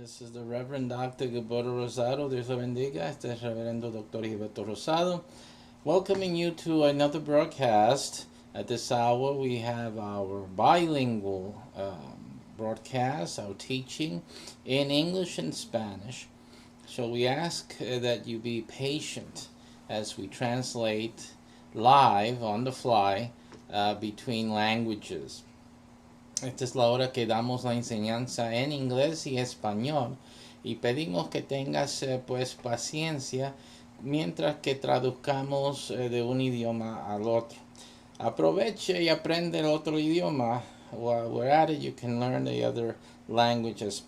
This is the Reverend Dr. Gilberto Rosado. Dios lo bendiga. Este es el Reverendo Dr. Gilberto Rosado. Welcoming you to another broadcast. At this hour, we have our bilingual broadcast, our teaching in English and Spanish. So we ask that you be patient as we translate live on the fly between languages. Esta es la hora que damos la enseñanza en inglés y español y pedimos que tengas pues paciencia mientras que traduzcamos de un idioma al otro. Aproveche y aprende el otro idioma. While we're at it, you can learn the other language as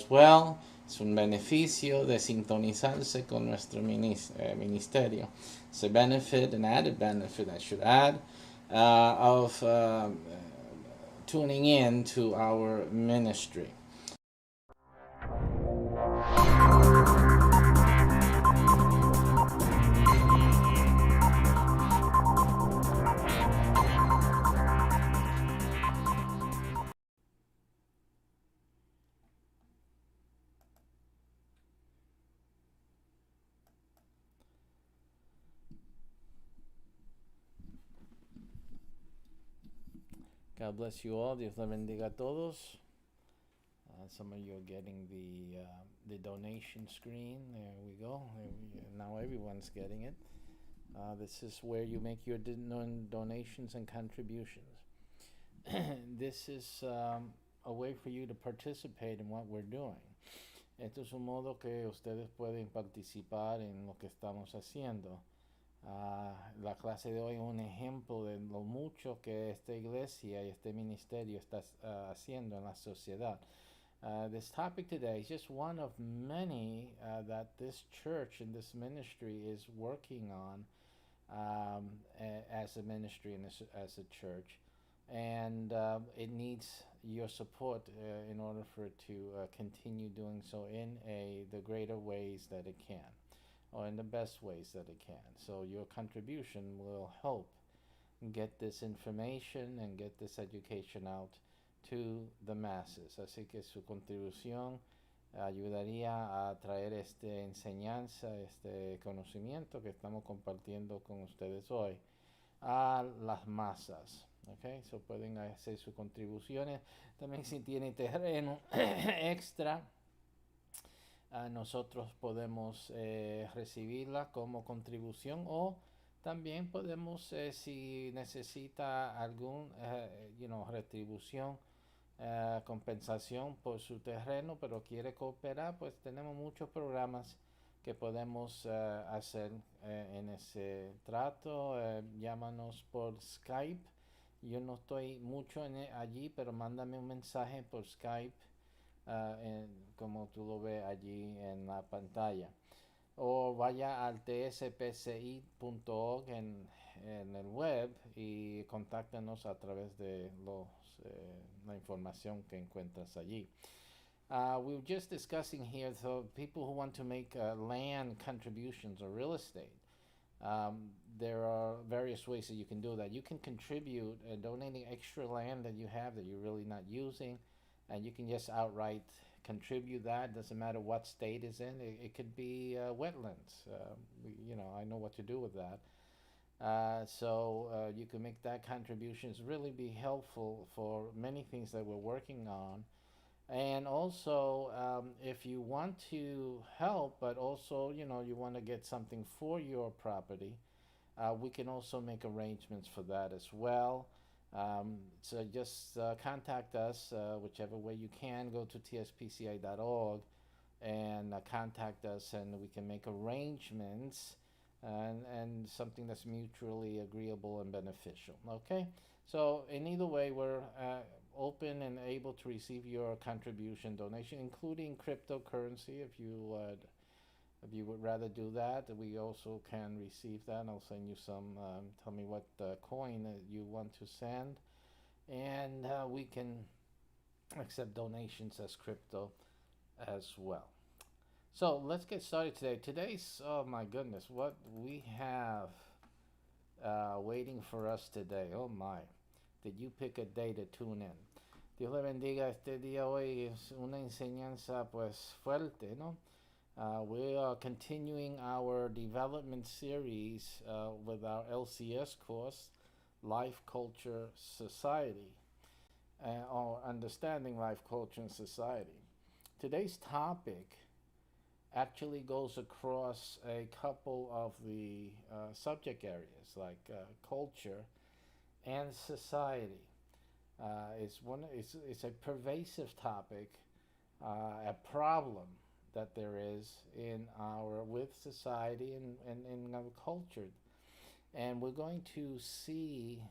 well. Es un beneficio de sintonizarse con nuestro ministerio. It's a benefit, an added benefit I should add, of tuning in to our ministry. God bless you all. Dios le bendiga a todos. Some of you are getting the donation screen. There we go. Now everyone's getting it. This is where you make your donations and contributions. This is a way for you to participate in what we're doing. Esto es un modo que ustedes pueden participar en lo que estamos haciendo. La clase de hoy es un ejemplo de lo mucho que esta iglesia y este ministerio está haciendo en la sociedad. This topic today is just one of many that this church and this ministry is working on as a ministry and as a church. And it needs your support in order for it to continue doing so in the greater ways that it can, or in the best ways that it can. So your contribution will help get this information and get this education out to the masses. Así que su contribución ayudaría a traer esta enseñanza, este conocimiento que estamos compartiendo con ustedes hoy a las masas. Okay, so pueden hacer sus contribuciones. También si tiene terreno extra, nosotros podemos recibirla como contribución, o también podemos, si necesita algún retribución, compensación por su terreno, pero quiere cooperar, pues tenemos muchos programas que podemos hacer en ese trato. Llámanos por Skype. Yo no estoy mucho allí, pero mándame un mensaje por Skype, como tú lo ves allí en la pantalla. O vaya al tspci.org en el web y contáctanos a través de la información que encuentras allí. We were just discussing here, so people who want to make land contributions or real estate. There are various ways that you can do that. You can contribute donating extra land that you have that you're really not using, and you can just outright contribute that. Doesn't matter what state it's in. It could be wetlands. I know what to do with that. So you can make that contribution. It's really be helpful for many things that we're working on. And also, if you want to help, but also, you want to get something for your property, we can also make arrangements for that as well. So just contact us whichever way you can. Go to tspci.org and contact us, and we can make arrangements and something that's mutually agreeable and beneficial. Okay? So in either way, we're open and able to receive your contribution donation, including cryptocurrency. If you would rather do that, we also can receive that. I'll send you some. Tell me what coin you want to send, and we can accept donations as crypto as well. So let's get started today. Today's, oh my goodness, what we have waiting for us today. Oh my. Did you pick a day to tune in? Dios le bendiga. Este día hoy es una enseñanza pues fuerte, ¿no? We are continuing our development series with our LCS course, Life, Culture, Society, or Understanding Life, Culture, and Society. Today's topic actually goes across a couple of the subject areas like culture and society. It's a pervasive topic, a problem that there is in our with society and in our culture, and we're going to see,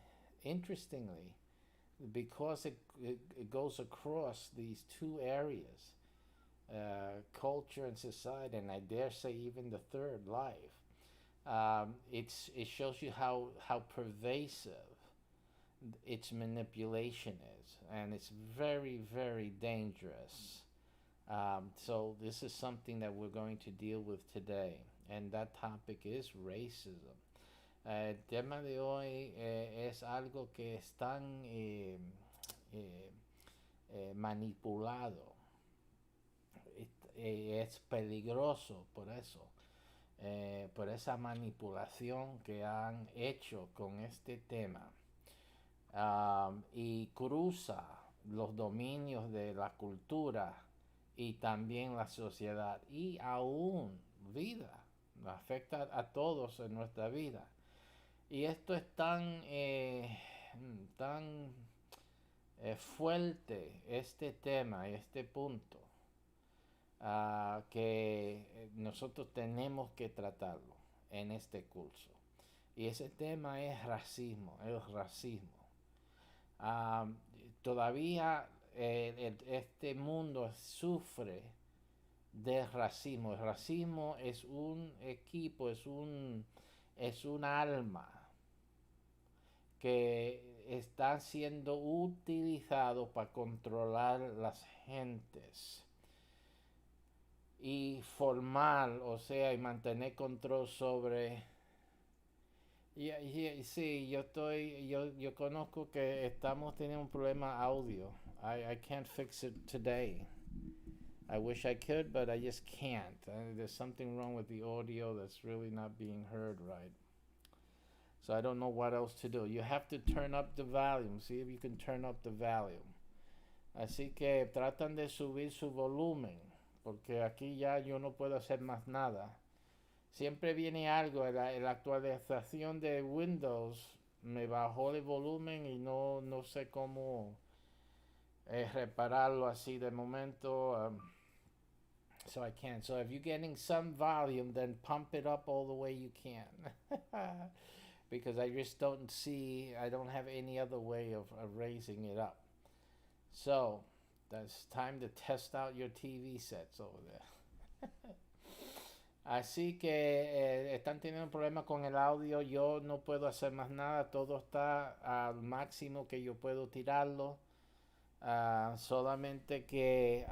interestingly, because it goes across these two areas, culture and society, and I dare say even the third, life. It shows you how pervasive its manipulation is, and it's very, very dangerous. So this is something that we're going to deal with today, and that topic is racism. El tema de hoy es algo que es tan eh, manipulado, es peligroso por eso, por esa manipulación que han hecho con este tema. Y cruza los dominios de la cultura y también la sociedad y aún vida, afecta a todos en nuestra vida. Y esto es tan fuerte, este tema, este punto, que nosotros tenemos que tratarlo en este curso. Y ese tema es racismo, el racismo. Todavía este mundo sufre de racismo. El racismo es un equipo, es un alma que está siendo utilizado para controlar las gentes y formar, o sea, y mantener control sobre. Sí, yo conozco que estamos teniendo un problema audio. I can't fix it today. I wish I could, but I just can't. There's something wrong with the audio that's really not being heard right. So I don't know what else to do. You have to turn up the volume. See if you can turn up the volume. Así que tratan de subir su volumen, porque aquí ya yo no puedo hacer más nada. Siempre viene algo, la actualización de Windows me bajó el volumen y no sé cómo repararlo así de momento. So I can't. So if you're getting some volume, then pump it up all the way you can. Because I just don't have any other way of raising it up. So that's time to test out your TV sets over there. Así que están teniendo problemas con el audio. Yo no puedo hacer más nada. Todo está al máximo que yo puedo tirarlo. Solamente que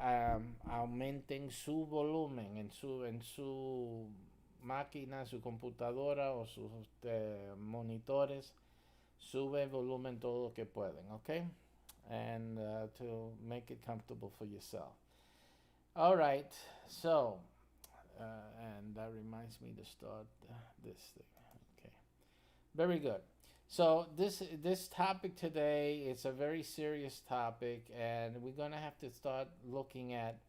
aumenten su volumen en su máquina, su computadora o sus monitores. Sube el volumen todo lo que pueden, ¿ok? And to make it comfortable for yourself. All right, so... and that reminds me to start this thing. Okay, very good. So this topic today is a very serious topic, and we're gonna have to start looking at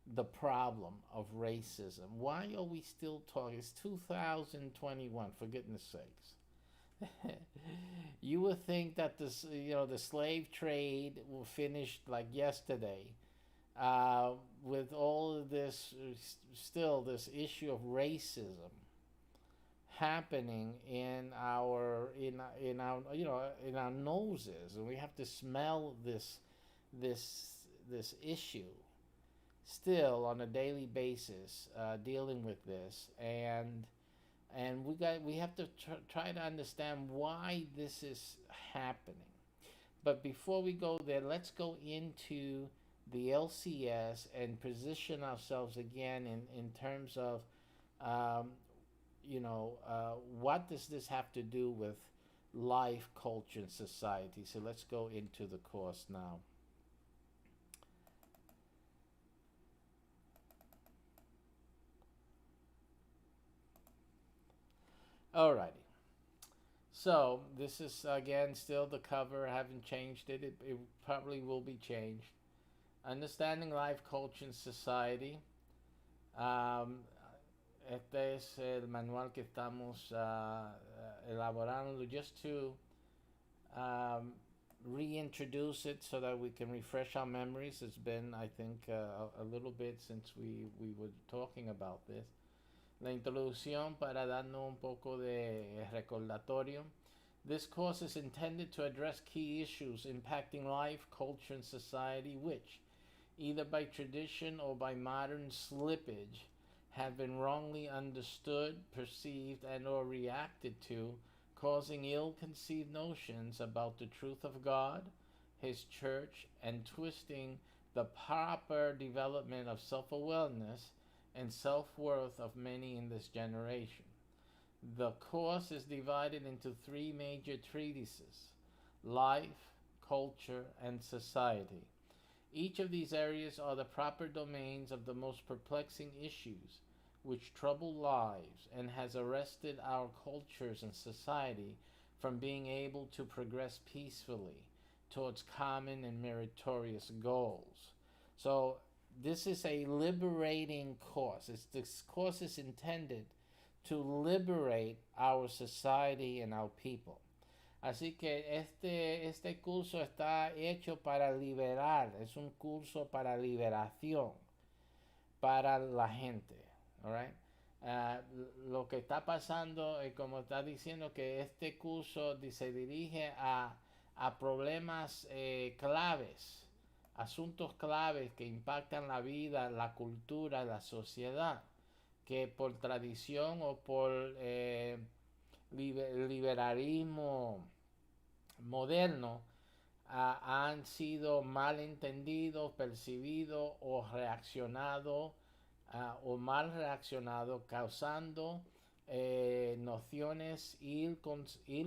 the problem of racism. Why are we still talking? It's 2021, for goodness sakes. You would think that the slave trade will finish like yesterday. With all of this, still this issue of racism happening in our noses, and we have to smell this issue still on a daily basis, dealing with this, and we have to try to understand why this is happening. But before we go there, let's go into the LCS and position ourselves again in terms of, what does this have to do with life, culture, and society? So let's go into the course now. Alrighty. So this is again still the cover. I haven't changed it. It probably will be changed. Understanding Life, Culture, and Society. Um, este es el manual que estamos elaborando just to um, reintroduce it so that we can refresh our memories. It's been, I think, a little bit since we were talking about this. La introducción para darnos un poco de recordatorio. This course is intended to address key issues impacting life, culture, and society, which, either by tradition or by modern slippage, have been wrongly understood, perceived, and or reacted to, causing ill-conceived notions about the truth of God, His church, and twisting the proper development of self-awareness and self-worth of many in this generation. The course is divided into three major treatises: life, culture, and society. Each of these areas are the proper domains of the most perplexing issues which trouble lives and has arrested our cultures and society from being able to progress peacefully towards common and meritorious goals. So this is a liberating course. This course is intended to liberate our society and our people. Así que este curso está hecho para liberar, es un curso para liberación para la gente. All right? Lo que está pasando, como está diciendo, que este curso se dirige a problemas claves, asuntos claves que impactan la vida, la cultura, la sociedad, que por tradición o por liberalismo moderno han sido mal entendidos, percibidos o reaccionado o mal reaccionado, causando nociones ill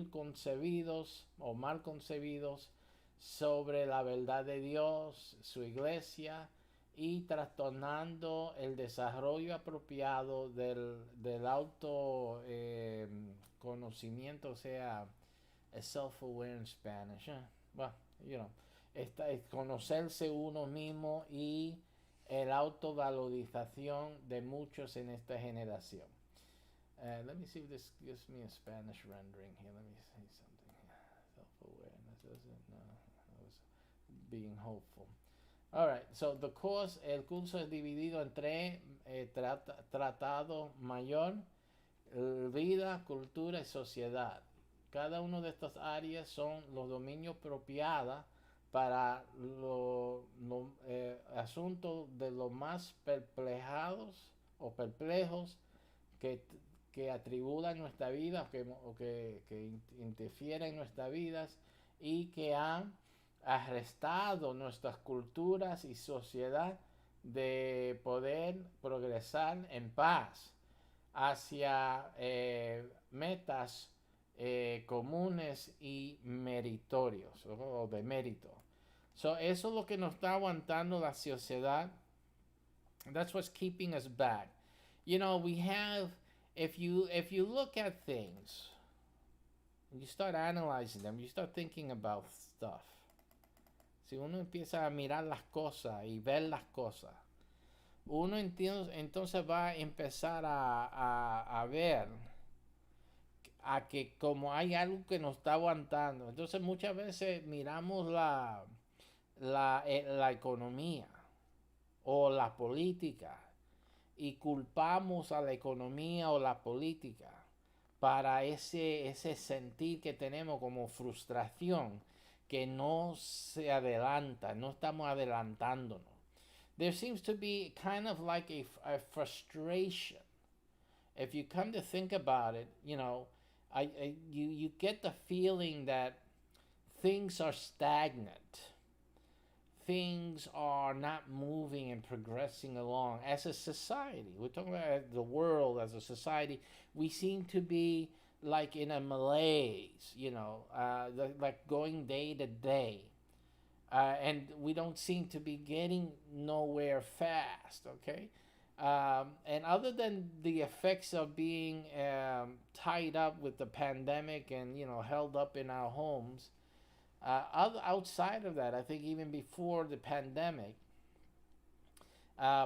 concebidos o mal concebidos sobre la verdad de Dios, su iglesia, y trastornando el desarrollo apropiado del auto conocimiento, o sea, self-aware in Spanish. Well, you know, conocerse uno mismo y el autovalorización de muchos en esta generación. Let me see if this gives me a Spanish rendering here. Let me see something here. Self-awareness, doesn't no, I was being hopeful. All right, so el curso es dividido en tres tratados mayor: vida, cultura y sociedad. Cada uno de estas áreas son los dominios apropiados para los asuntos de los más perplejos o perplejos que atribulan nuestra vida o que interfieren en nuestras vidas y que han arrestado nuestras culturas y sociedad de poder progresar en paz hacia metas comunes y meritorios o de mérito. So eso es lo que nos está aguantando la sociedad. That's what's keeping us back. You know, we have, if you look at things and you start analyzing them, you start thinking about stuff. Si uno empieza a mirar las cosas y ver las cosas, uno entonces va a empezar a ver a que como hay algo que nos está aguantando. Entonces muchas veces miramos la economía o la política y culpamos a la economía o la política para ese sentir que tenemos como frustración, que no se adelanta, no estamos adelantándonos. There seems to be kind of like a frustration. If you come to think about it, you know, you get the feeling that things are stagnant. Things are not moving and progressing along. As a society, we're talking about the world as a society, we seem to be like in a malaise, you know, like going day to day. And we don't seem to be getting nowhere fast, okay? And other than the effects of being tied up with the pandemic and held up in our homes, outside of that, I think even before the pandemic,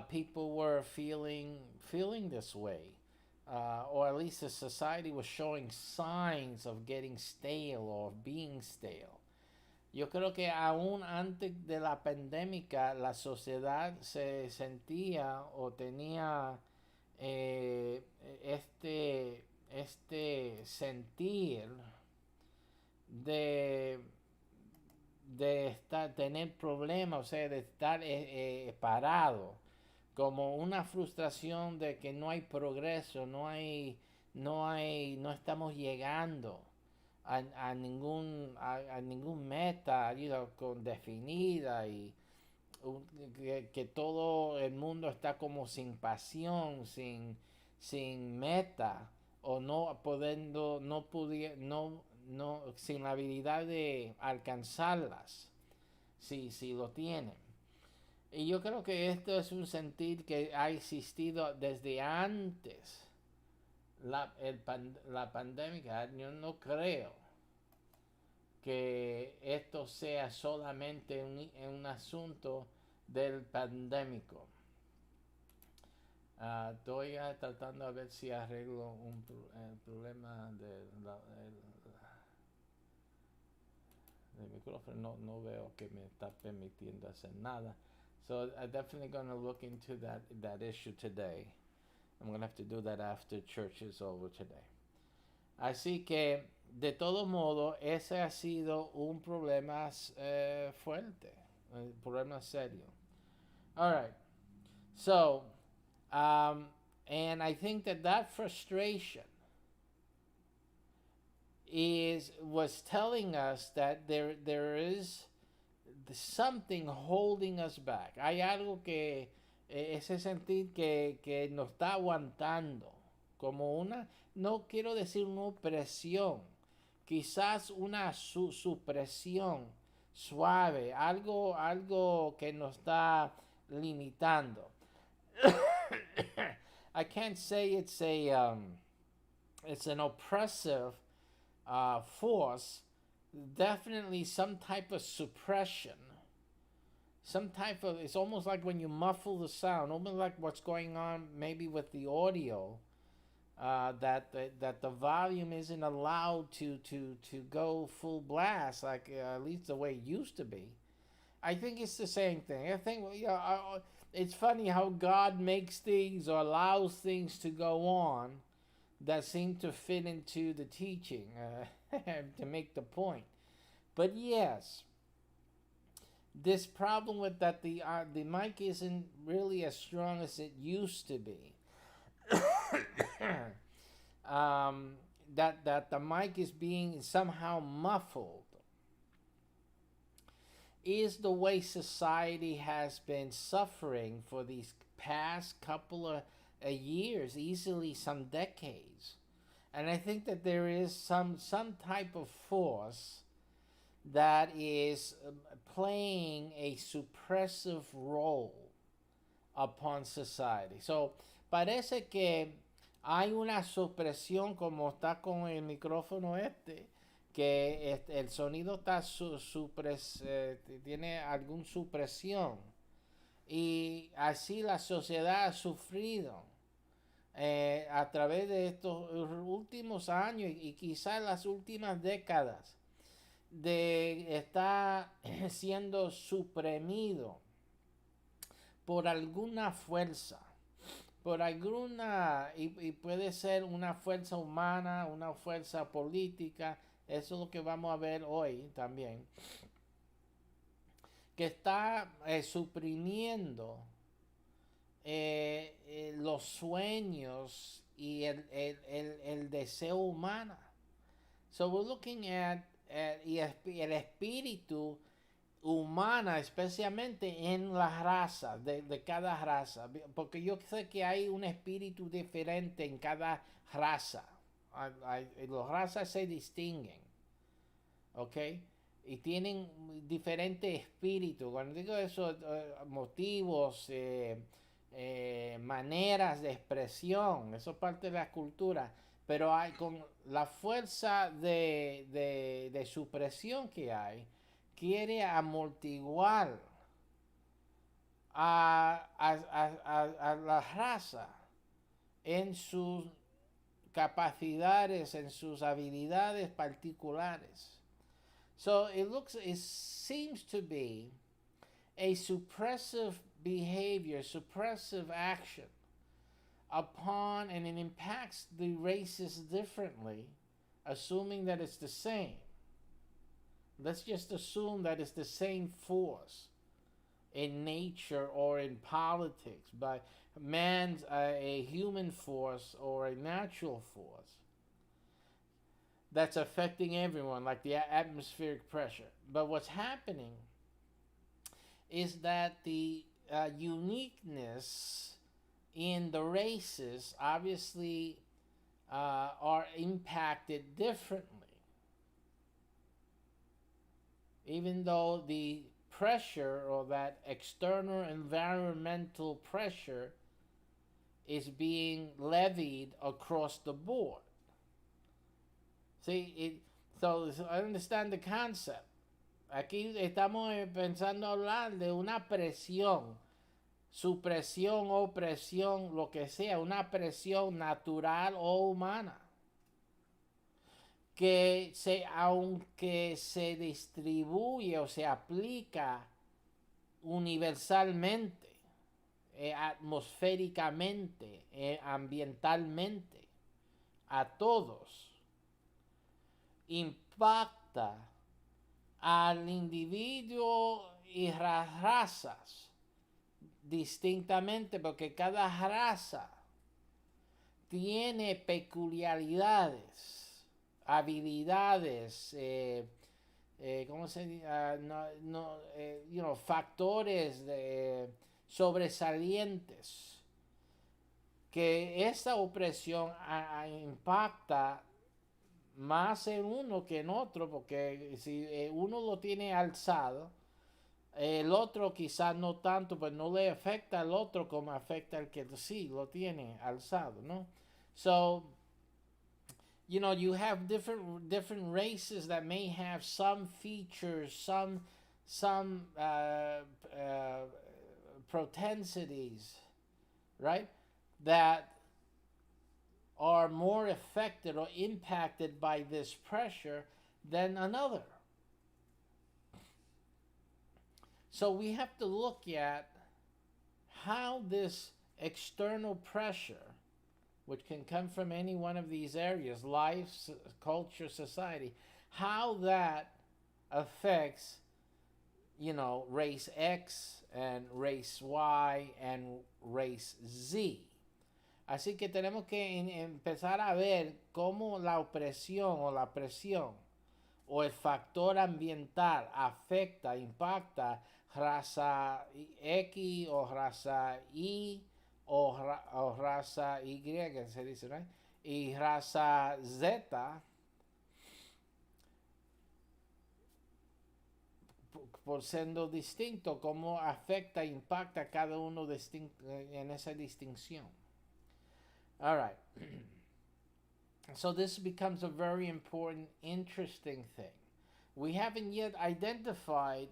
people were feeling this way, or at least the society was showing signs of getting stale or being stale. Yo creo que aún antes de la pandemia la sociedad se sentía o tenía eh, este sentir de, tener problemas, o sea, de estar parado, como una frustración de que no hay progreso, no estamos llegando a ningún meta con definida, y que todo el mundo está como sin pasión, sin meta, o no pudiendo, no sin la habilidad de alcanzarlas, si lo tienen. Y yo creo que esto es un sentir que ha existido desde antes la pandemia. Yo no creo que esto sea solamente un asunto del pandémico. Estoy tratando de ver si arreglo el problema del micrófono. No veo que me está permitiendo hacer nada. So I'm definitely going to look into that issue today. I'm going to have to do that after church is over today. Así que, de todo modo, ese ha sido un problema fuerte, un problema serio. All right. So, and I think that frustration was telling us that there is something holding us back. Hay algo que ese sentir que nos está aguantando, como no quiero decir una opresión, quizás una supresión suave, algo que nos está limitando. I can't say it's an oppressive force. Definitely some type of suppression, it's almost like when you muffle the sound, almost like what's going on maybe with the audio, that the volume isn't allowed to go full blast, like at least the way it used to be. I think it's the same thing. I think it's funny how God makes things or allows things to go on that seem to fit into the teaching to make the point. But yes, this problem with that the mic isn't really as strong as it used to be. That the mic is being somehow muffled is the way society has been suffering for these past couple of years, easily some decades. And I think that there is some type of force that is playing a suppressive role upon society. So, parece que hay una supresión, como está con el micrófono que el sonido está tiene alguna supresión, y así la sociedad ha sufrido a través de estos últimos años y quizás las últimas décadas, de estar siendo suprimido por alguna fuerza, y puede ser una fuerza humana, una fuerza política. Eso es lo que vamos a ver hoy también, que está suprimiendo los sueños y el deseo humano. So we're looking at el espíritu humana, especialmente en la raza, de cada raza, porque yo sé que hay un espíritu diferente en cada raza. Las razas se distinguen, ¿ok? Y tienen diferentes espíritus. Cuando digo eso, motivos, maneras de expresión, eso es parte de la cultura, pero hay con la fuerza de supresión que hay, quiere amortiguar a la raza en sus capacidades, en sus habilidades particulares. So it seems to be a suppressive behavior, suppressive action upon, and it impacts the races differently, assuming that it's the same. Let's just assume that it's the same force in nature or in politics, by man's a human force or a natural force that's affecting everyone, like the atmospheric pressure. But what's happening is that the uniqueness in the races obviously are impacted differently. Even though the pressure, or that external environmental pressure, is being levied across the board. See, so I understand the concept. Aquí estamos pensando hablar de una presión, supresión o presión, lo que sea, una presión natural o humana, que aunque se distribuye o se aplica universalmente, atmosféricamente, ambientalmente, a todos, impacta al individuo y razas distintamente, porque cada raza tiene peculiaridades, habilidades, ¿cómo se dice? Factores sobresalientes, que esta opresión impacta más en uno que en otro, porque si uno lo tiene alzado, el otro quizás no tanto, pues no le afecta al otro como afecta al que sí lo tiene alzado, ¿no? So, you have different races that may have some features, some propensities, right, that are more affected or impacted by this pressure than another. So we have to look at how this external pressure, which can come from any one of these areas, life, culture, society, how that affects, race X and race Y and race Z. Así que tenemos que empezar a ver cómo la opresión o la presión o el factor ambiental afecta, impacta raza X o raza Y o raza Y, se dice, ¿no? Y raza Z, por siendo distinto, cómo afecta, impacta cada uno en esa distinción. All right. So this becomes a very important, interesting thing. We haven't yet identified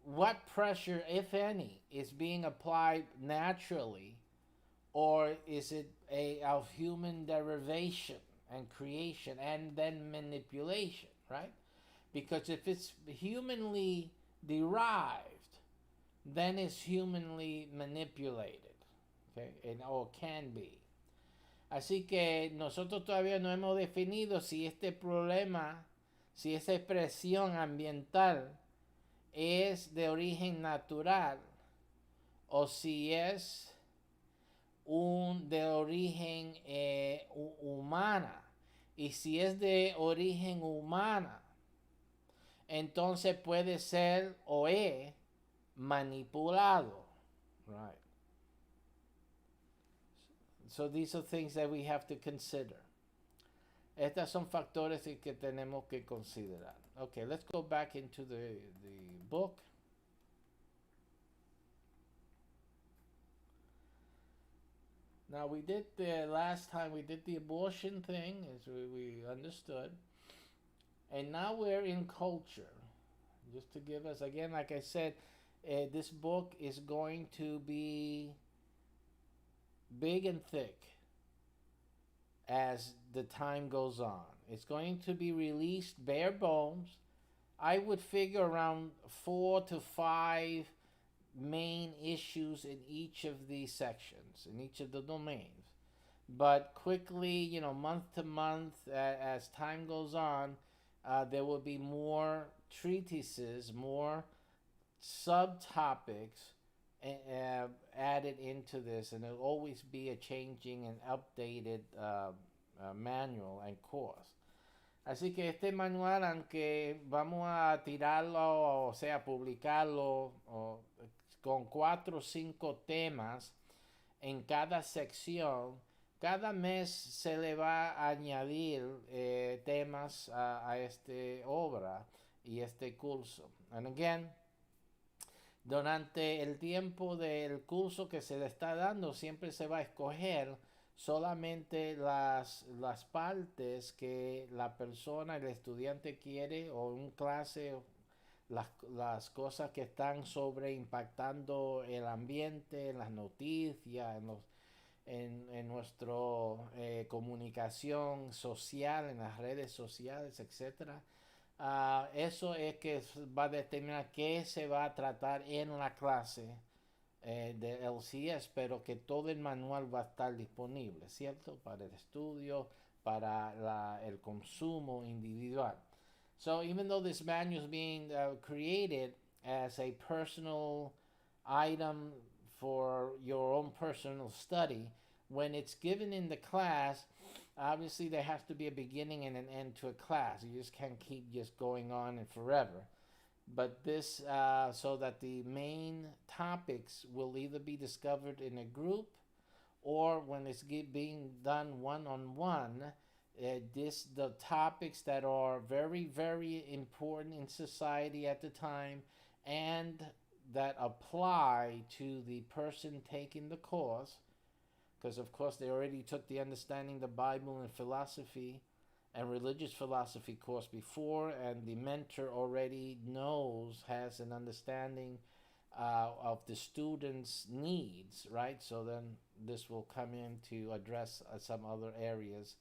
what pressure, if any, is being applied naturally, or is it of human derivation and creation and then manipulation, right? Because if it's humanly derived, then it's humanly manipulated, okay? Or can be. Así que nosotros todavía no hemos definido si este problema, si esa expresión ambiental es de origen natural o si es de origen humana. Y si es de origen humana, entonces puede ser o es manipulado. Right. So these are things that we have to consider. Estas son factores que tenemos que considerar. Okay, let's go back into the book. Now we did the last time we did the abortion thing, as we understood, and now we're in culture. Just to give us again, like I said, this book is going to be big and thick as the time goes on. It's going to be released bare bones. I would figure around 4 to 5 main issues in each of these sections, in each of the domains. But quickly, month to month, as time goes on, there will be more treatises, more subtopics added into this, and it'll always be a changing and updated manual and course. Así que este manual, aunque vamos a tirarlo, o sea, publicarlo con 4 o 5 temas en cada sección, cada mes se le va a añadir temas a esta obra y este curso. And again, durante el tiempo del curso que se le está dando, siempre se va a escoger solamente las partes que la persona, el estudiante quiere, o en clase, las cosas que están sobre impactando el ambiente, en las noticias, en nuestra comunicación social, en las redes sociales, etcétera. Eso es que va a determinar qué se va a tratar en la clase de LCS, pero que todo el manual va a estar disponible, ¿cierto? Para el estudio, para el consumo individual. So even though this manual is being created as a personal item for your own personal study, when it's given in the class, obviously there has to be a beginning and an end to a class. You just can't keep just going on and forever. But this, so that the main topics will either be discovered in a group, or when it's being done one-on-one, the topics that are very, very important in society at the time and that apply to the person taking the course, because of course they already took the Understanding the Bible and Philosophy and Religious Philosophy course before, and the mentor already has an understanding of the student's needs, right? So then this will come in to address some other areas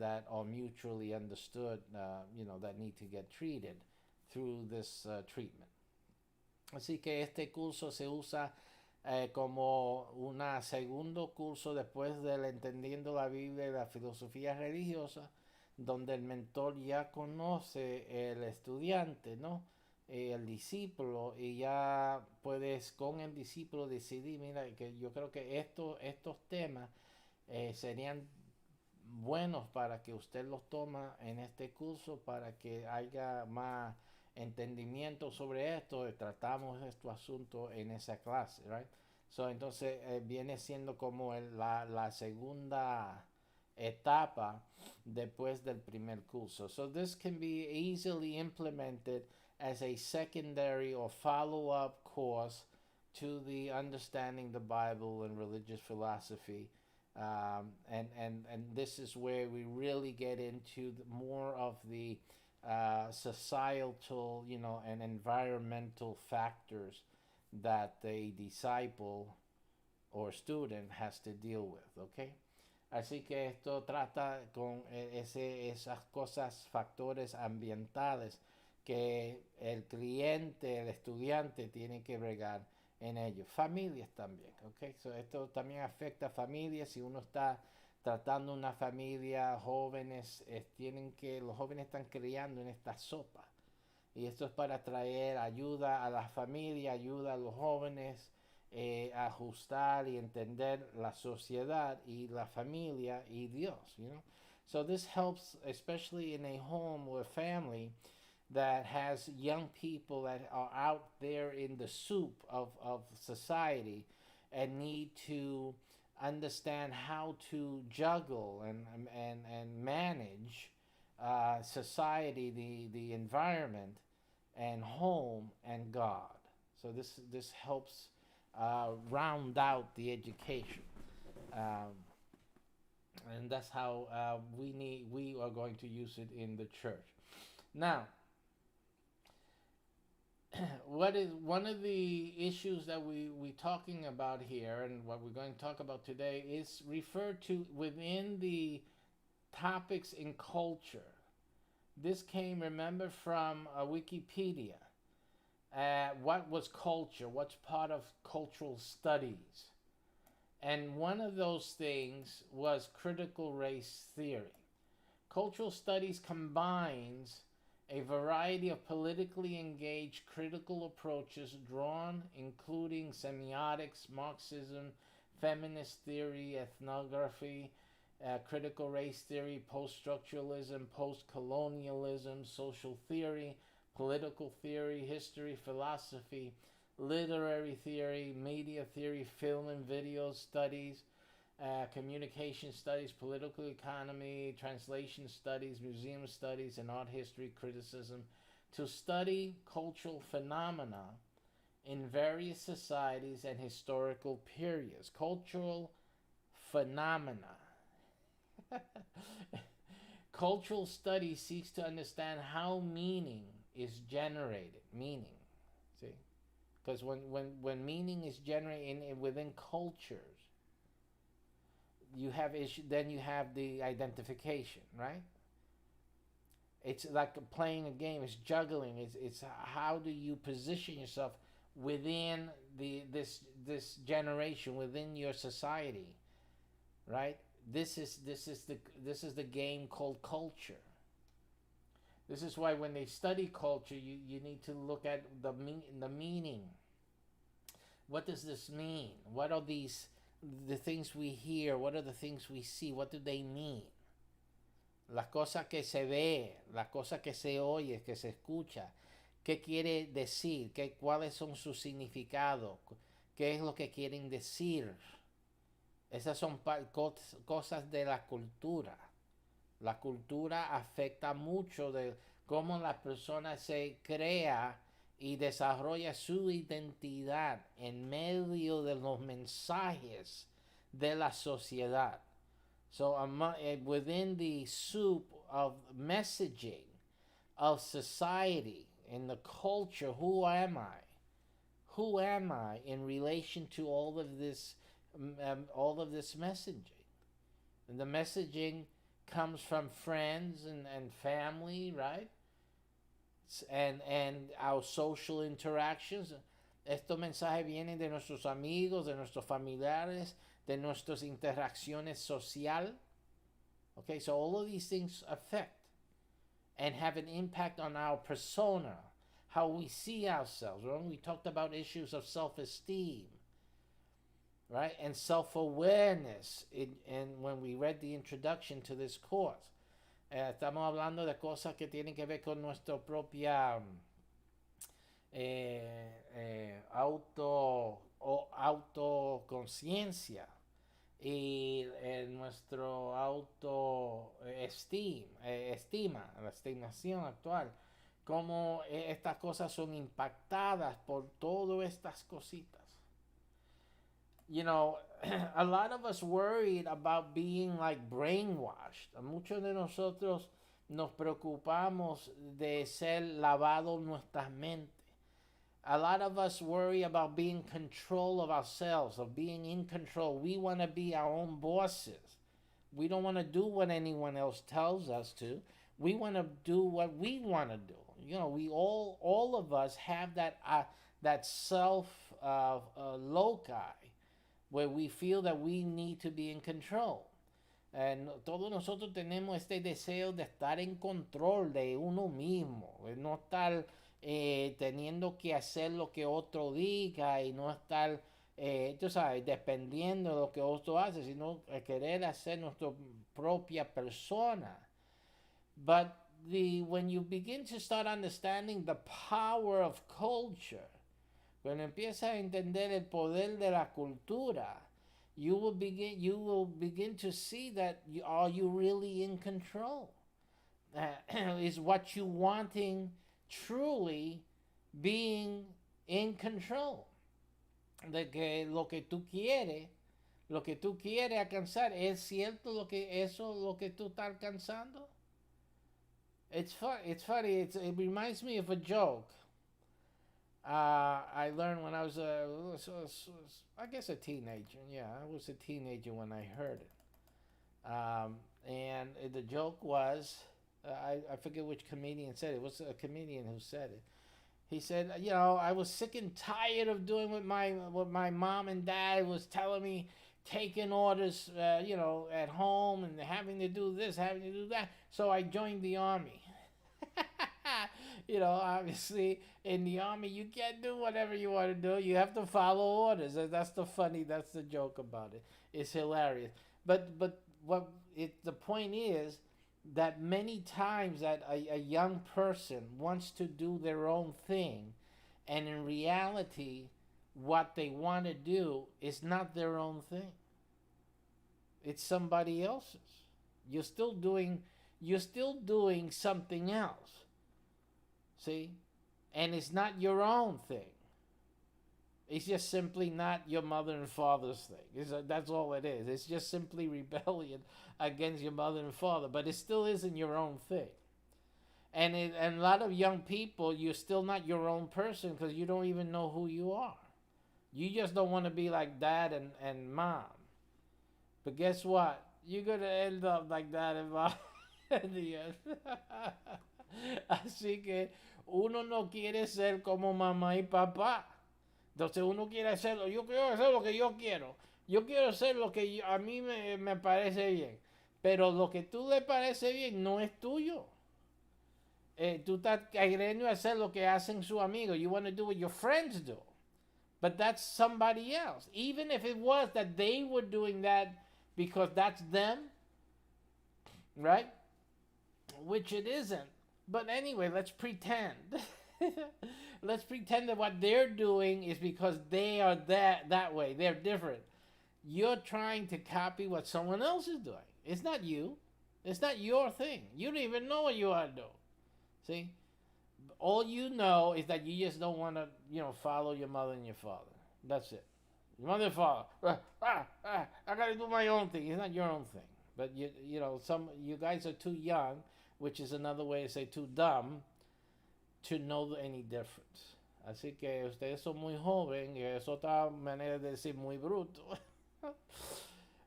that are mutually understood, that need to get treated through this treatment. Así que este curso se usa como un segundo curso después del Entendiendo la Biblia y la Filosofía Religiosa, donde el mentor ya conoce el estudiante, ¿no? El discípulo, y ya puedes con el discípulo decidir, mira, que yo creo que estos temas serían buenos para que usted los toma en este curso, para que haya más entendimiento sobre esto. Tratamos este asunto en esa clase, right? So, entonces viene siendo como la segunda etapa después del primer curso. So this can be easily implemented as a secondary or follow-up course to the Understanding the Bible and Religious Philosophy. And this is where we really get into more of the societal, and environmental factors that a disciple or student has to deal with, okay? Así que esto trata con esas cosas, factores ambientales que el cliente, el estudiante tiene que bregar en ellos. Familias también, ¿ok? So esto también afecta a familias. Si uno está tratando una familia, jóvenes, los jóvenes están criando en esta sopa. Y esto es para traer ayuda a la familia, ayuda a los jóvenes, a ajustar y entender la sociedad y la familia y Dios, So this helps, especially in a home or a family that has young people that are out there in the soup of society and need to understand how to juggle and manage society, the environment, and home and God. So this helps round out the education. Um, and that's how we are going to use it in the church. Now, what is one of the issues that we talking about here, and what we're going to talk about today, is referred to within the topics in culture. This came, remember, from Wikipedia. What was culture? What's part of cultural studies? And one of those things was critical race theory. Cultural studies combines a variety of politically engaged critical approaches drawn, including semiotics, Marxism, feminist theory, ethnography, critical race theory, post-structuralism, post-colonialism, social theory, political theory, history, philosophy, literary theory, media theory, film and video studies, communication studies, political economy, translation studies, museum studies, and art history criticism, to study cultural phenomena in various societies and historical periods. Cultural phenomena. Cultural study seeks to understand how meaning is generated. Meaning, see? Because when meaning is generated within cultures, you have issue. Then you have the identification, right? It's like playing a game. It's juggling. It's how do you position yourself within this generation, within your society, right? This is the game called culture. This is why when they study culture, you need to look at the meaning. What does this mean? What are the things we hear? What are the things we see? What do they mean? Las cosas que se ve, las cosas que se oye, que se escucha. ¿Qué quiere decir? ¿Cuáles son sus significados? ¿Qué es lo que quieren decir? Esas son cosas de la cultura. La cultura afecta mucho de cómo la persona se crea y desarrolla su identidad en medio de los mensajes de la sociedad. So within the soup of messaging of society and the culture, who am I? Who am I in relation to all of this messaging? And the messaging comes from friends and family, right? And our social interactions. Estos mensajes vienen de nuestros amigos, de nuestros familiares, de nuestras interacciones social. Okay, so all of these things affect and have an impact on our persona, how we see ourselves. When we talked about issues of self-esteem, right, and self-awareness, and when we read the introduction to this course, estamos hablando de cosas que tienen que ver con nuestra propia autoconciencia y nuestro estima, la estimación actual, cómo estas cosas son impactadas por todas estas cositas. You know, a lot of us worried about being like brainwashed. Muchos de nosotros nos preocupamos de ser lavados nuestras mentes. A lot of us worry about being in control of ourselves, of being in control. We want to be our own bosses. We don't want to do what anyone else tells us to. We want to do what we want to do. You know, we all of us have that self loci where we feel that we need to be in control. Todos nosotros tenemos este deseo de estar en control de uno mismo, de no estar teniendo que hacer lo que otro diga y no estar, tú sabes, dependiendo de lo que otro hace, sino querer hacer nuestra propia persona. But when you begin to start understanding the power of culture, cuando empiezas a entender el poder de la cultura, you will begin to see that are you really in control? Is what you wanting truly being in control? De que lo que tú quieres lo que tú quieres alcanzar, ¿es cierto lo que eso lo que tú estás alcanzando? It's fun. It's funny. It reminds me of a joke. I learned when I was I guess a teenager. Yeah, I was a teenager when I heard it. And the joke was, I forget which comedian said it. It was a comedian who said it. He said, you know, I was sick and tired of doing what my mom and dad was telling me, taking orders, you know, at home and having to do this, having to do that. So I joined the army. You know, obviously in the army you can't do whatever you want to do. You have to follow orders. That's the joke about it. It's hilarious. But what the point is that many times that a young person wants to do their own thing, and in reality what they want to do is not their own thing. It's somebody else's. You're still doing something else. See? And it's not your own thing. It's just simply not your mother and father's thing. That's all it is. It's just simply rebellion against your mother and father. But it still isn't your own thing. And a lot of young people, you're still not your own person because you don't even know who you are. You just don't want to be like dad and mom. But guess what? You're going to end up like dad and mom. Así que uno no quiere ser como mamá y papá. Entonces uno quiere hacerlo. Yo quiero hacer lo que yo quiero. Yo quiero hacer lo que a mí me parece bien. Pero lo que tú le parece bien no es tuyo. Tú estás queriendo hacer lo que hacen sus amigos. You want to do what your friends do. But that's somebody else. Even if it was that they were doing that because that's them. Right? Which it isn't. But anyway, let's pretend. Let's pretend that what they're doing is because they are that way. They're different. You're trying to copy what someone else is doing. It's not you. It's not your thing. You don't even know what you are doing. See? All you know is that you just don't want to, you know, follow your mother and your father. That's it. Your mother and father. I got to do my own thing. It's not your own thing. But you know, you guys are too young, which is another way to say too dumb, to know any difference. Así que ustedes son muy joven, y es otra manera de decir muy bruto.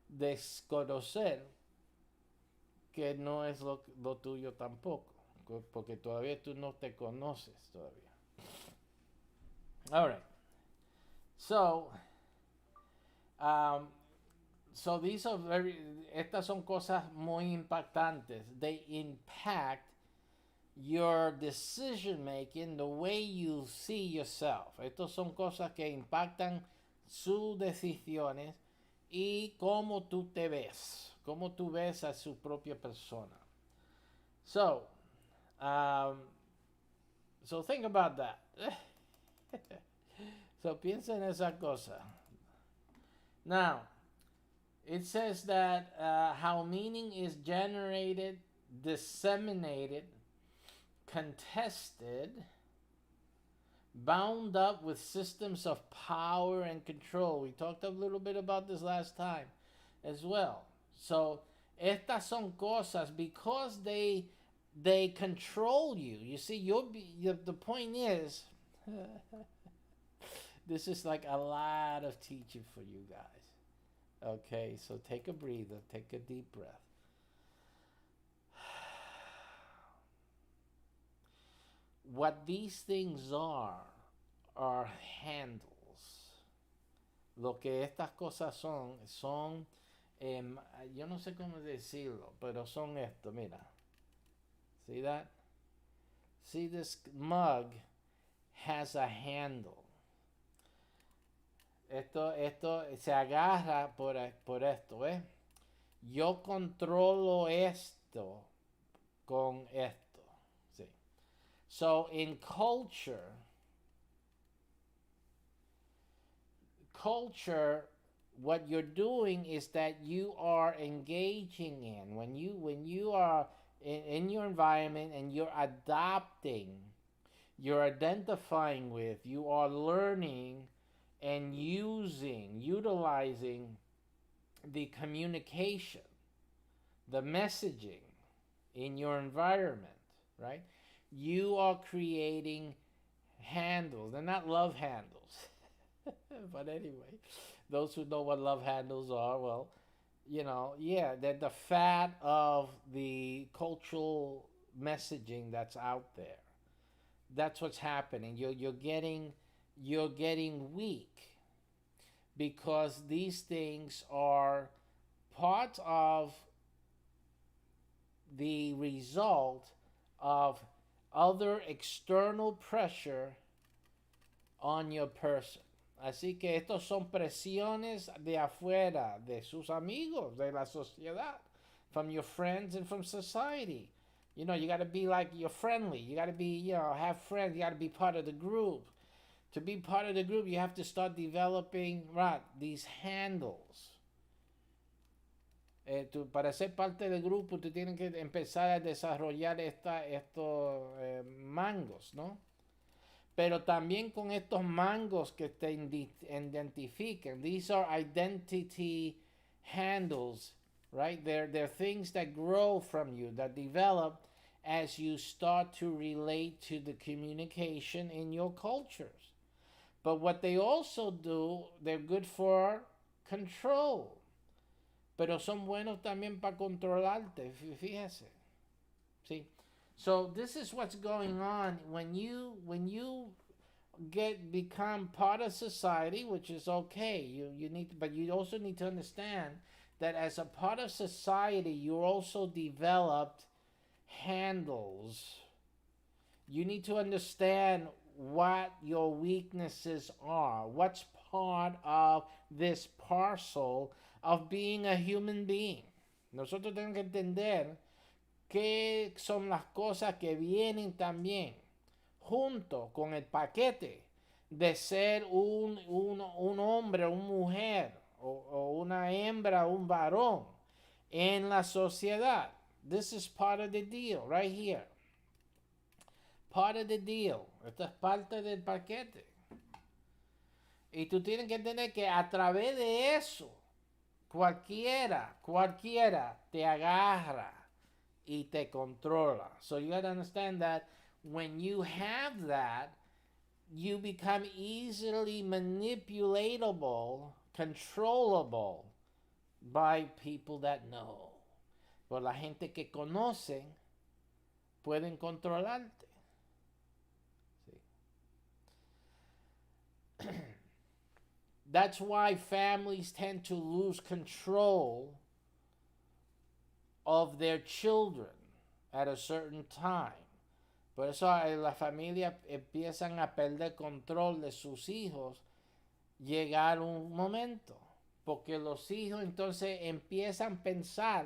Desconocer que no es lo tuyo tampoco, porque todavía tú no te conoces todavía. All right. So these are estas son cosas muy impactantes. They impact your decision making, the way you see yourself. Estas son cosas que impactan sus decisiones y cómo tú te ves, cómo tú ves a su propia persona. So think about that. So piensa en esa cosa. Now, it says that how meaning is generated, disseminated, contested, bound up with systems of power and control. We talked a little bit about this last time as well. So, estas son cosas because they control you. You see, the point is, this is like a lot of teaching for you guys. Okay, so take a breather, take a deep breath. What these things are handles. Lo que estas cosas son yo no sé cómo decirlo, pero son esto, mira. See that? See, this mug has a handle. Esto se agarra por esto, ¿eh? Yo controlo esto con esto. ¿Sí? So in culture, what you're doing is that you are engaging in, when you are in your environment and you're adopting, you're identifying with, you are learning and utilizing the communication, the messaging in your environment, right? You are creating handles. They're not love handles. But anyway, those who know what love handles are, well, yeah, they're the fat of the cultural messaging that's out there. That's what's happening. You're getting weak because these things are part of the result of other external pressure on your person. Así que estos son presiones de afuera, de sus amigos, de la sociedad, from your friends and from society. You got to be like, you're friendly. You got to be, have friends. You got to be part of the group. To be part of the group, you have to start developing, right, these handles. Para ser parte del grupo, tú tienes que empezar a desarrollar estos mangos, ¿no? Pero también con estos mangos que te identifican. These are identity handles, right? They're things that grow from you, that develop as you start to relate to the communication in your cultures. But what they also do, they're good for control. Pero son buenos también para controlarte, fíjese. See? So this is what's going on when you become part of society, which is okay. But you also need to understand that as a part of society, you also developed handles. You need to understand what your weaknesses are, what's part of this parcel of being a human being. Nosotros tenemos que entender qué son las cosas que vienen también junto con el paquete de ser un hombre, una mujer, o una hembra, un varón en la sociedad. This is part of the deal right here. Part of the deal. Esto es parte del paquete. Y tú tienes que entender que a través de eso, cualquiera te agarra y te controla. So you got to understand that when you have that, you become easily manipulatable, controllable by people that know. Por la gente que conocen pueden controlarte. ¿Sí? That's why families tend to lose control of their children at a certain time. Por eso las familias empiezan a perder control de sus hijos llegar un momento. Porque los hijos entonces empiezan a pensar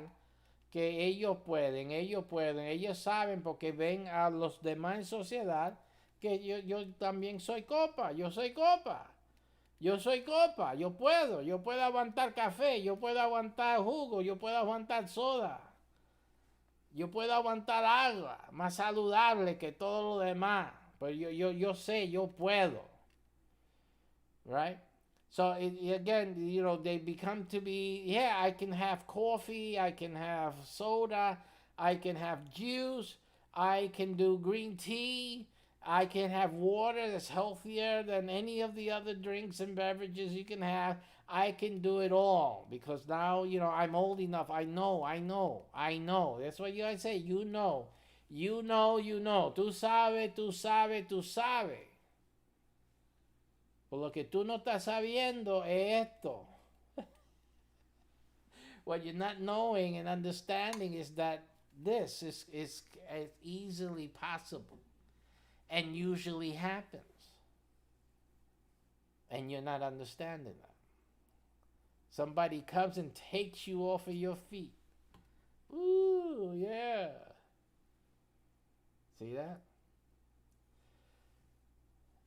que ellos pueden, ellos saben porque ven a los demás en sociedad que yo también soy copa, yo puedo aguantar café, yo puedo aguantar jugo, yo puedo aguantar soda, yo puedo aguantar agua, más saludable que todo lo demás, pero yo sé, yo puedo, right? So again, they become to be, I can have coffee, I can have soda, I can have juice, I can do green tea, I can have water that's healthier than any of the other drinks and beverages you can have. I can do it all because now, I'm old enough. I know. That's what you guys say. You know. Tú sabes. Por lo que tú no estás sabiendo es esto. What you're not knowing and understanding is that this is easily possible. And usually happens. And you're not understanding that. Somebody comes and takes you off of your feet. Ooh, yeah. See that?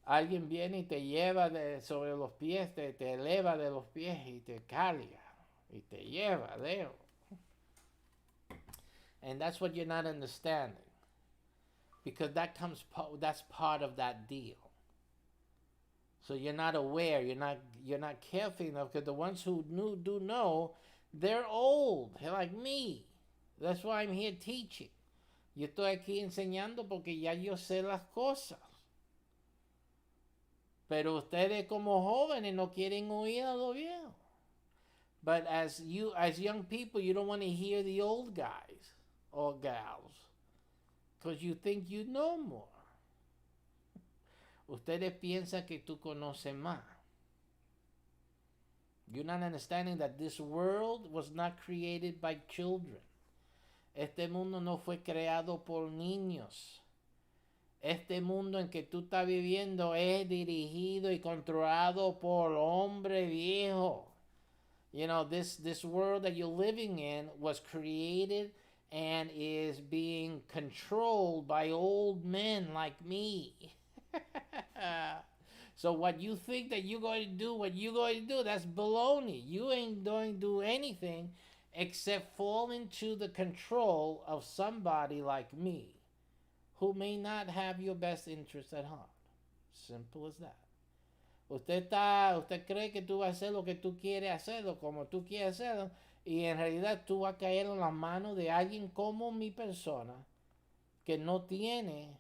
Alguien viene y te lleva sobre los pies, te eleva de los pies y te carga. Y te lleva, Leo. And that's what you're not understanding. Because that's part of that deal. So you're not aware, you're not careful enough, because the ones who do know They're old, like me. That's why I'm here teaching. Yo estoy aquí enseñando porque ya yo sé las cosas. Pero ustedes como jóvenes no quieren oír a lo viejo. But as young people, you don't want to hear the old guys or gals because you think you know more. Ustedes piensan que tú conoces más. You're not understanding that this world was not created by children. Este mundo no fue creado por niños. Este mundo en que tú estás viviendo es dirigido y controlado por hombre viejo. You know, this world that you're living in was created and is being controlled by old men like me. So what you think that you're going to do, that's baloney. You ain't going to do anything except fall into the control of somebody like me who may not have your best interest at heart. Simple as that. Usted cree que tú vas a hacer lo que tú quieres hacerlo, como tú quieres hacerlo, y en realidad tú vas a caer en las manos de alguien como mi persona que no tiene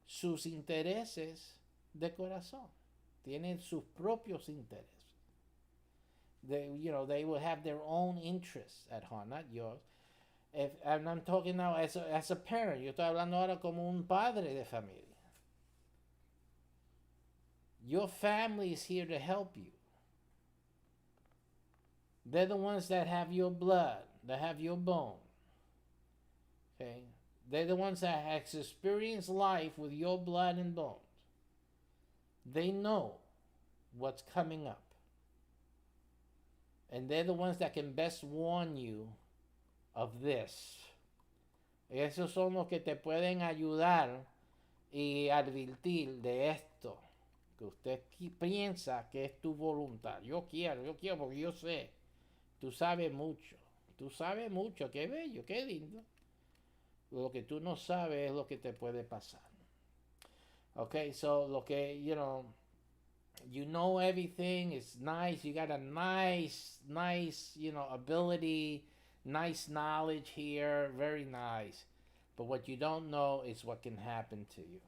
sus intereses de corazón. Tiene sus propios intereses. They will have their own interests at heart, not yours. And I'm talking now as a parent. Yo estoy hablando ahora como un padre de familia. Your family is here to help you. They're the ones that have your blood, that have your bone. Okay? They're the ones that have experienced life with your blood and bones. They know what's coming up. And they're the ones that can best warn you of this. Esos son los que te pueden ayudar y advertir de esto. Que usted piensa que es tu voluntad. Yo quiero porque yo sé. Tú sabes mucho, qué bello, qué lindo. Lo que tú no sabes es lo que te puede pasar. Okay, so lo que, you know everything, it's nice, you got a nice, ability, nice knowledge here, very nice. But what you don't know is what can happen to you.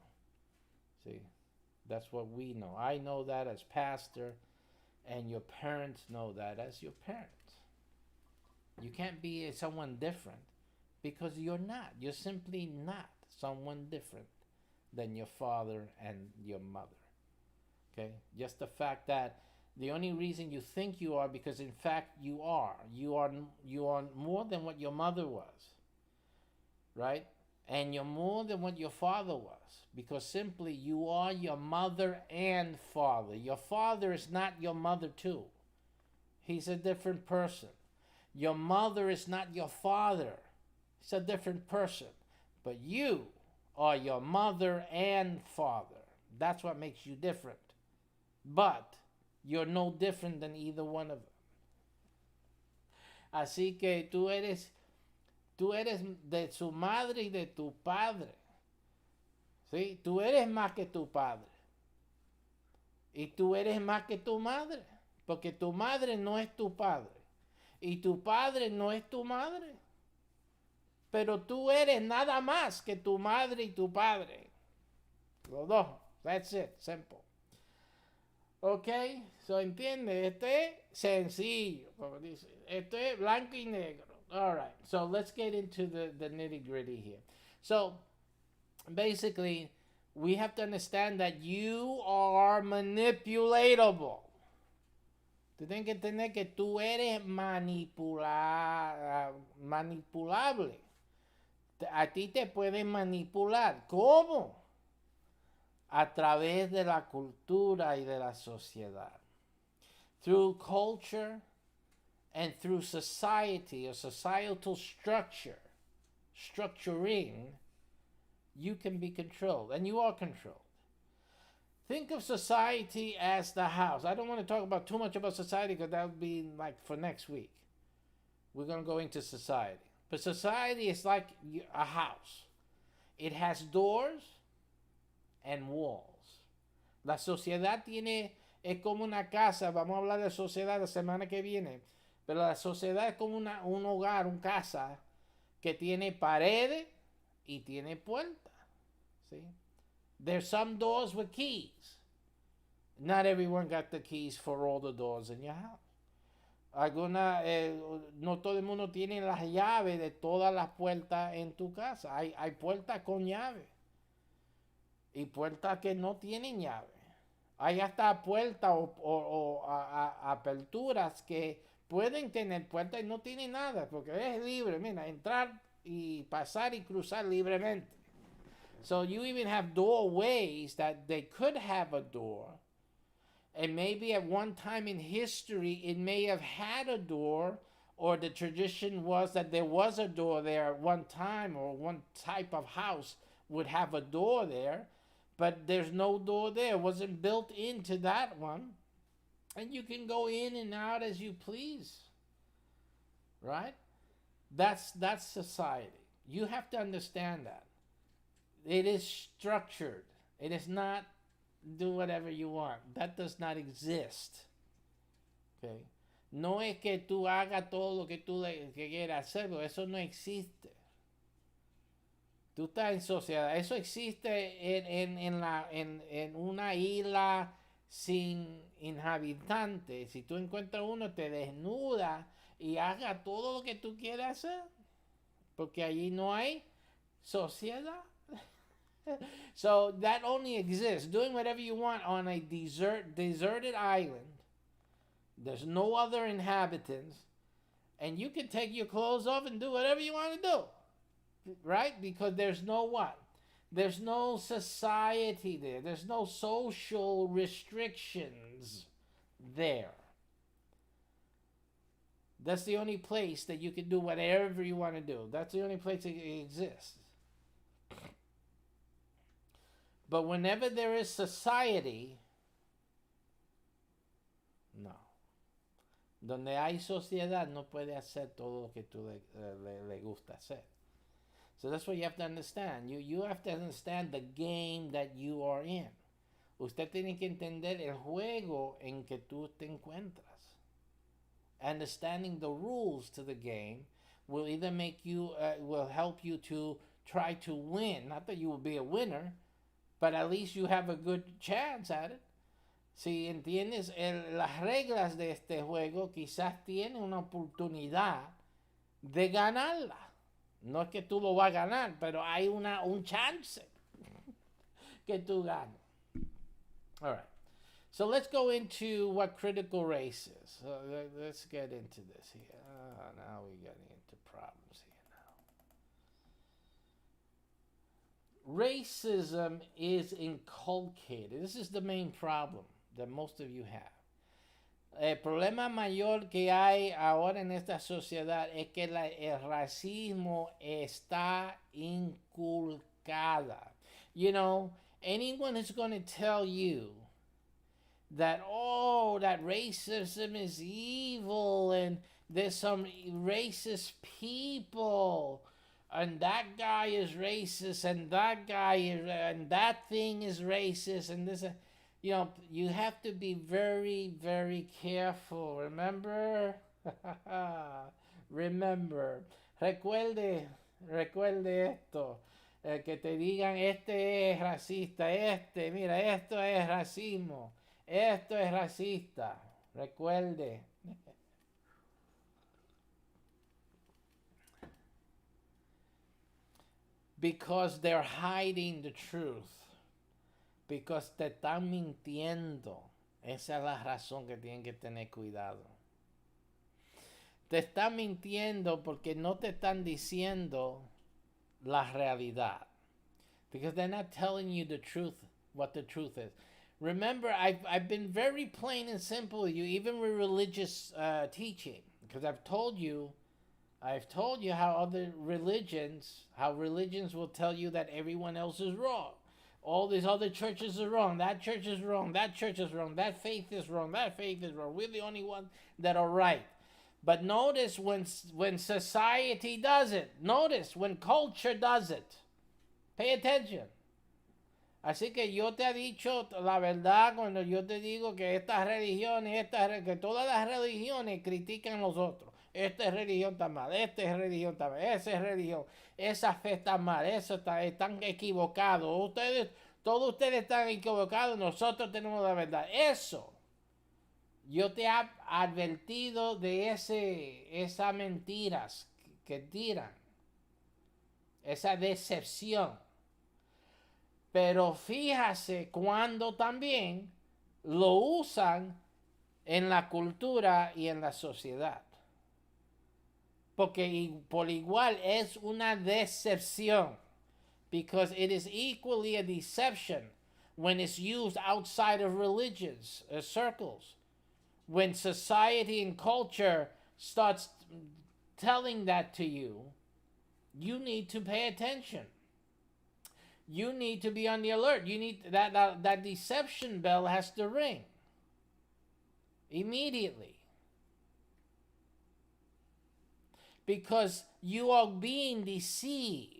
See? That's what we know. I know that as pastor, and your parents know that as your parents. You can't be someone different because you're not. You're simply not someone different than your father and your mother. Okay? Just the fact that the only reason you think you are because in fact you are. You are more than what your mother was. Right? And you're more than what your father was. Because simply you are your mother and father. Your father is not your mother too. He's a different person. Your mother is not your father. He's a different person. But you are your mother and father. That's what makes you different. But you're no different than either one of them. Así que tú eres de su madre y de tu padre. ¿Sí? Tú eres más que tu padre. Y tú eres más que tu madre. Porque tu madre no es tu padre. Y tu padre no es tu madre. Pero tú eres nada más que tu madre y tu padre. Los dos. That's it. Simple. Ok. So, entiende. Esto es sencillo. Como dice. Esto es blanco y negro. All right. So, let's get into the nitty gritty here. So, basically, we have to understand that you are manipulatable. Tú tienes que entender que tú eres manipulable. A ti te pueden manipular. ¿Cómo? A través de la cultura y de la sociedad. Through culture and through society or societal structuring, you can be controlled. And you are controlled. Think of society as the house. I don't want to talk about too much about society because that would be like for next week. We're going to go into society. But society is like a house. It has doors and walls. La sociedad es como una casa. Vamos a hablar de sociedad la semana que viene. Pero la sociedad es como un hogar, un casa, que tiene paredes y tiene puertas. ¿Sí? There's some doors with keys. Not everyone got the keys for all the doors in your house. No todo el mundo tiene las llaves de todas las puertas en tu casa. Hay puertas con llave y puertas que no tienen llave. Hay hasta puertas o aperturas que pueden tener puertas y no tienen nada, porque es libre, mira, entrar y pasar y cruzar libremente. So you even have doorways that they could have a door, and maybe at one time in history it may have had a door, or the tradition was that there was a door there at one time, or one type of house would have a door there, but there's no door there. It wasn't built into that one, and you can go in and out as you please, right? That's society. You have to understand that. It is structured. It is not do whatever you want. That does not exist. Okay? No es que tú hagas todo lo que tú que quieras hacer, porque eso no existe. Tú estás en sociedad. Eso existe en una isla sin inhabitantes. Si tú encuentras uno, te desnuda y haga todo lo que tú quieras hacer. Porque allí no hay sociedad. So that only exists. Doing whatever you want on a deserted island. There's no other inhabitants. And you can take your clothes off and do whatever you want to do. Right? Because there's no what? There's no society there. There's no social restrictions there. That's the only place that you can do whatever you want to do. That's the only place that exists. But whenever there is society, no. Donde hay sociedad, no puede hacer todo lo que tú le gusta hacer. So that's what you have to understand. You have to understand the game that you are in. Usted tiene que entender el juego en que tú te encuentras. Understanding the rules to the game will either make you, will help you to try to win. Not that you will be a winner, but at least you have a good chance at it. Si entiendes las reglas de este juego, quizás tienes una oportunidad de ganarla. No es que tú lo vas a ganar, pero hay un chance que tú ganes. All right. So let's go into what critical race is. Let's get into this here. Now we're getting into problems here now. Racism is inculcated. This is the main problem that most of you have. El problema mayor que hay ahora en esta sociedad es que el racismo está inculcada. You know, anyone who's going to tell you that, oh, that racism is evil and there's some racist people and that guy is racist and that guy is, and that thing is racist and this, you know, you have to be very, very careful. Remember? Remember. Recuerde esto. Que te digan, este es racista, mira, esto es racismo. Esto es racista. Recuerde. Because they're hiding the truth. Because te están mintiendo. Esa es la razón que tienen que tener cuidado. Te están mintiendo porque no te están diciendo la realidad. Because they're not telling you the truth, what the truth is. Remember, I've been very plain and simple with you, even with religious teaching, because I've told you how religions will tell you that everyone else is wrong. All these other churches are wrong. That church is wrong. That church is wrong. That faith is wrong. That faith is wrong. We're the only ones that are right. But notice when society does it. Notice when culture does it. Pay attention. Así que yo te he dicho la verdad cuando yo te digo que estas religiones, que todas las religiones critican a los otros. Esta religión está mal, esta es religión está mal, esa es religión, esa fe está mal, están equivocados. Todos ustedes están equivocados, nosotros tenemos la verdad. Eso, yo te he advertido de esas mentiras que tiran, esa decepción. Pero fíjase cuando también lo usan en la cultura y en la sociedad. Porque por igual es una decepción. Because it is equally a deception when it's used outside of religious circles. When society and culture starts telling that to you, you need to pay attention. You need to be on the alert. You need that deception bell has to ring immediately. Because you are being deceived.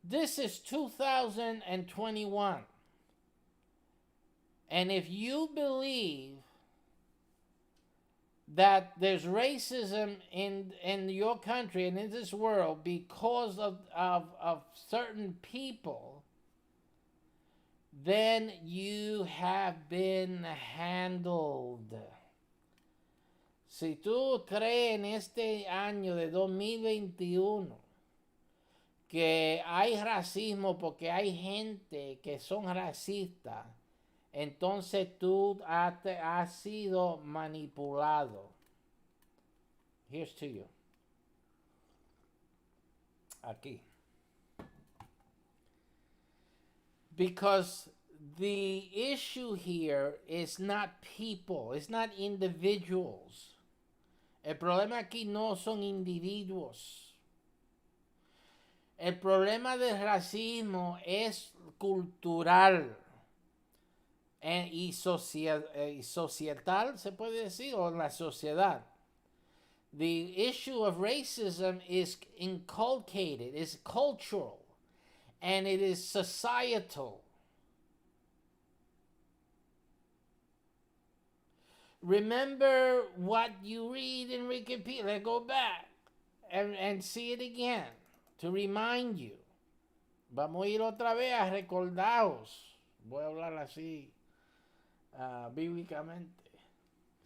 This is 2021. And if you believe that there's racism in your country and in this world because of certain people, then you have been handled. Si tú crees en este año de 2021 que hay racismo porque hay gente que son racistas, entonces tú has sido manipulado. Here's to you. Aquí. Because the issue here is not people, it's not individuals. El problema aquí no son individuos. El problema del racismo es cultural y societal, se puede decir, o en la sociedad. The issue of racism is inculcated, is cultural, and it is societal. Remember what you read in Wikipedia. Let's go back and see it again to remind you. Vamos a ir otra vez a recordaros. Voy a hablar así bíblicamente.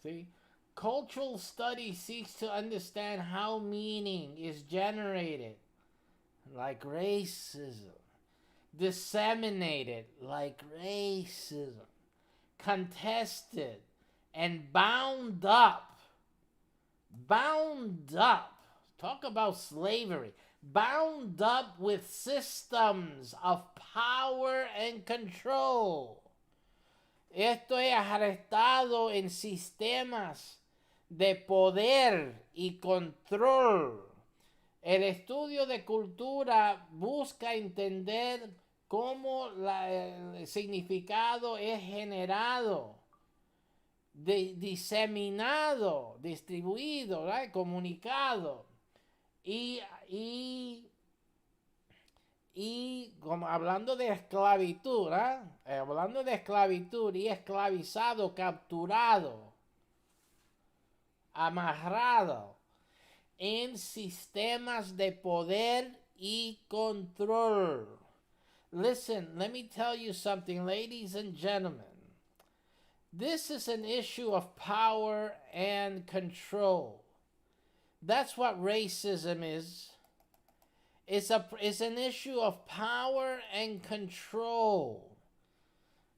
See? Cultural study seeks to understand how meaning is generated, like racism, disseminated, like racism, contested, and bound up. Bound up. Talk about slavery. Bound up with systems of power and control. Esto es arrestado en sistemas de poder y control. El estudio de cultura busca entender cómo el significado es generado, diseminado, distribuido, ¿right? Comunicado. Y como hablando de esclavitud, hablando de esclavitud y esclavizado, capturado, amarrado en sistemas de poder y control. Listen, let me tell you something, ladies and gentlemen. This is an issue of power and control. That's what racism is. It's an issue of power and control.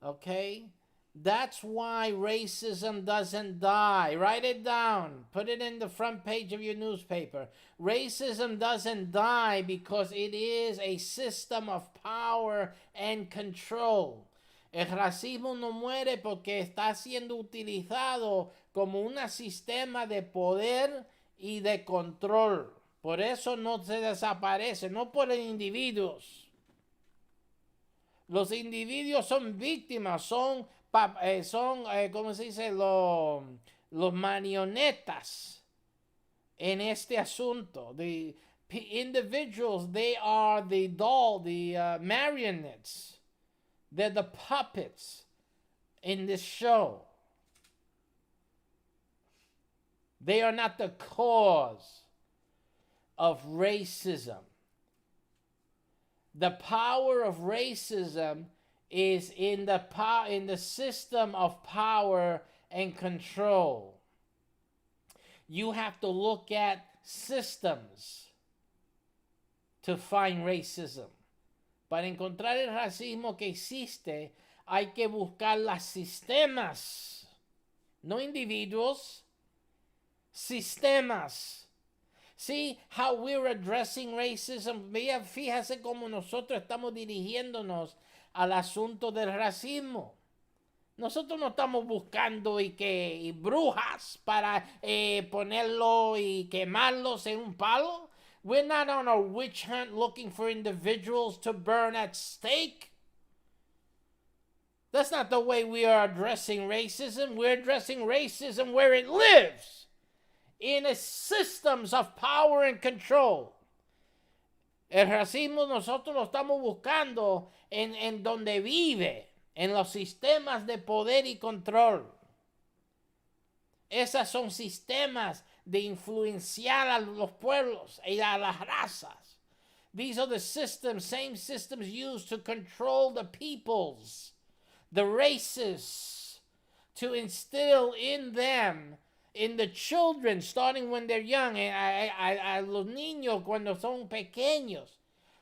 Okay? That's why racism doesn't die. Write it down. Put it in the front page of your newspaper. Racism doesn't die because it is a system of power and control. El racismo no muere porque está siendo utilizado como un sistema de poder y de control. Por eso no se desaparece, no por los individuos. Los individuos son víctimas, son ¿cómo se dice? Los marionetas en este asunto. individuals, they are the doll, the marionettes. They're the puppets in this show. They are not the cause of racism. The power of racism is in the system of power and control. You have to look at systems to find racism. Para encontrar el racismo que existe, hay que buscar los sistemas, no individuos, sistemas. See how we're addressing racism. Fíjese cómo nosotros estamos dirigiéndonos al asunto del racismo. Nosotros no estamos buscando y brujas para ponerlo y quemarlos en un palo. We're not on a witch hunt looking for individuals to burn at stake. That's not the way we are addressing racism. We're addressing racism where it lives. In systems of power and control. El racismo nosotros lo estamos buscando en donde vive, en los sistemas de poder y control. Esos son sistemas de influenciar a los pueblos y a las razas. These are the systems, same systems used to control the peoples, the races, to instill in them, in the children, starting when they're young, a los niños cuando son pequeños,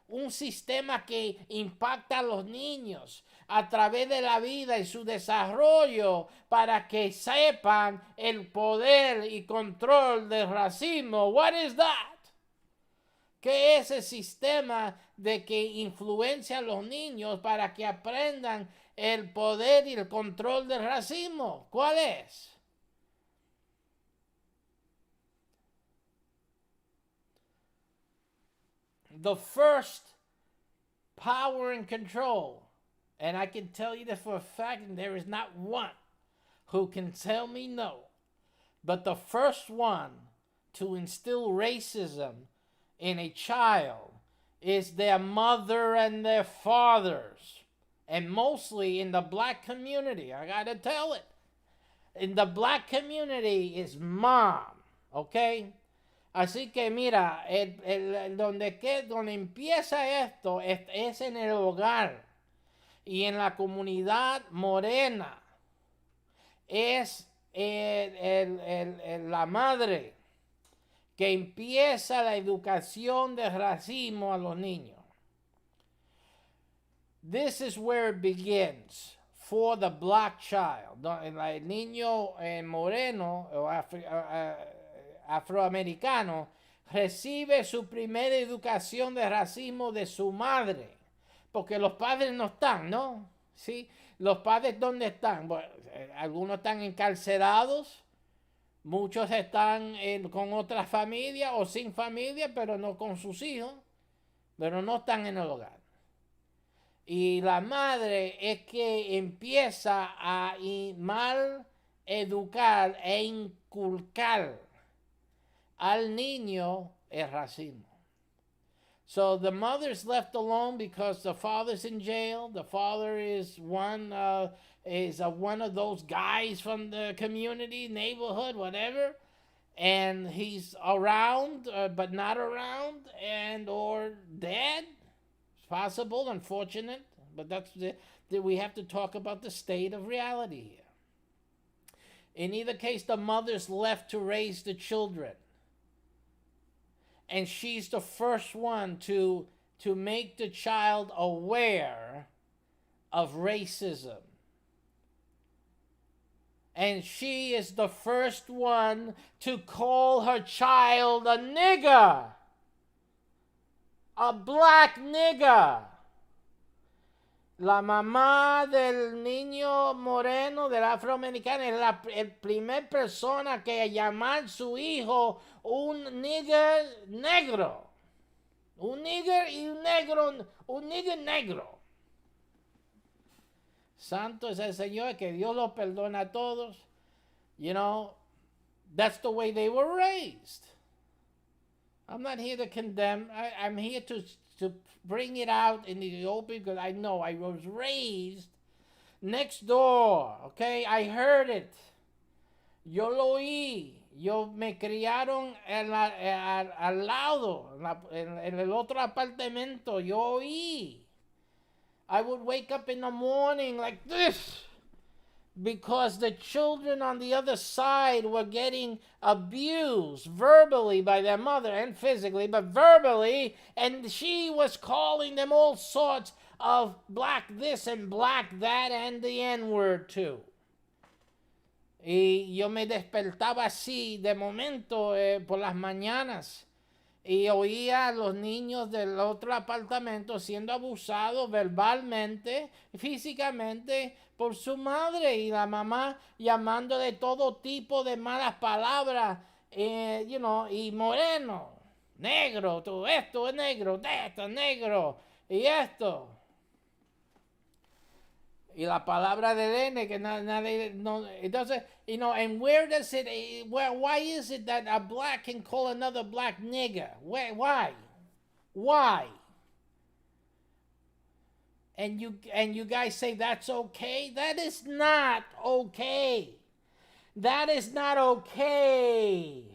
un sistema que impacta a los niños a través de la vida y su desarrollo para que sepan el poder y control del racismo. What is that? ¿Qué es el sistema de que influencia a los niños para que aprendan el poder y el control del racismo? ¿Cuál es? The first power and control, and I can tell you that for a fact, and there is not one who can tell me no, but the first one to instill racism in a child is their mother and their fathers, and mostly in the black community. I gotta tell it. In the black community is mom, okay? Así que mira, donde empieza esto es en el hogar y en la comunidad morena. Es la madre que empieza la educación de racismo a los niños. This is where it begins for the black child. El niño moreno o afroamericano recibe su primera educación de racismo de su madre, porque los padres no están, ¿no? ¿Sí? Los padres, ¿dónde están? Bueno, algunos están encarcelados, muchos están con otra familia o sin familia, pero no con sus hijos, pero no están en el hogar. Y la madre es que empieza a mal educar e inculcar al niño el racismo. So the mother's left alone because the father's in jail. The father is one of those guys from the community, neighborhood, whatever, and he's around but not around, and or dead. It's possible, unfortunate, but we have to talk about the state of reality here. In either case, the mother's left to raise the children. And she's the first one to make the child aware of racism. And she is the first one to call her child a nigger. A black nigger. La mamá del niño moreno, del afroamericano, es la primer persona que llamar a su hijo un nigger negro. Un nigger y un negro, un nigger negro. Santo es el Señor, que Dios los perdona a todos. You know, that's the way they were raised. I'm not here to condemn. I'm here to bring it out in the open because I know I was raised next door. Okay, I heard it. Yo lo oí. Yo me criaron al lado, en el otro apartamento. Yo oí. I would wake up in the morning like this because the children on the other side were getting abused verbally by their mother and physically, but verbally, and she was calling them all sorts of black this and black that and the N-word too. Y yo me despertaba así de momento por las mañanas y oía a los niños del otro apartamento siendo abusados verbalmente, físicamente por su madre y la mamá llamando de todo tipo de malas palabras, y moreno, negro, tú esto es negro, de esto es negro y esto. Y la palabra del N que nadie, no, it doesn't, and where does it, why is it that a black can call another black nigger? Why? And you guys say that's okay? That is not okay. That is not okay.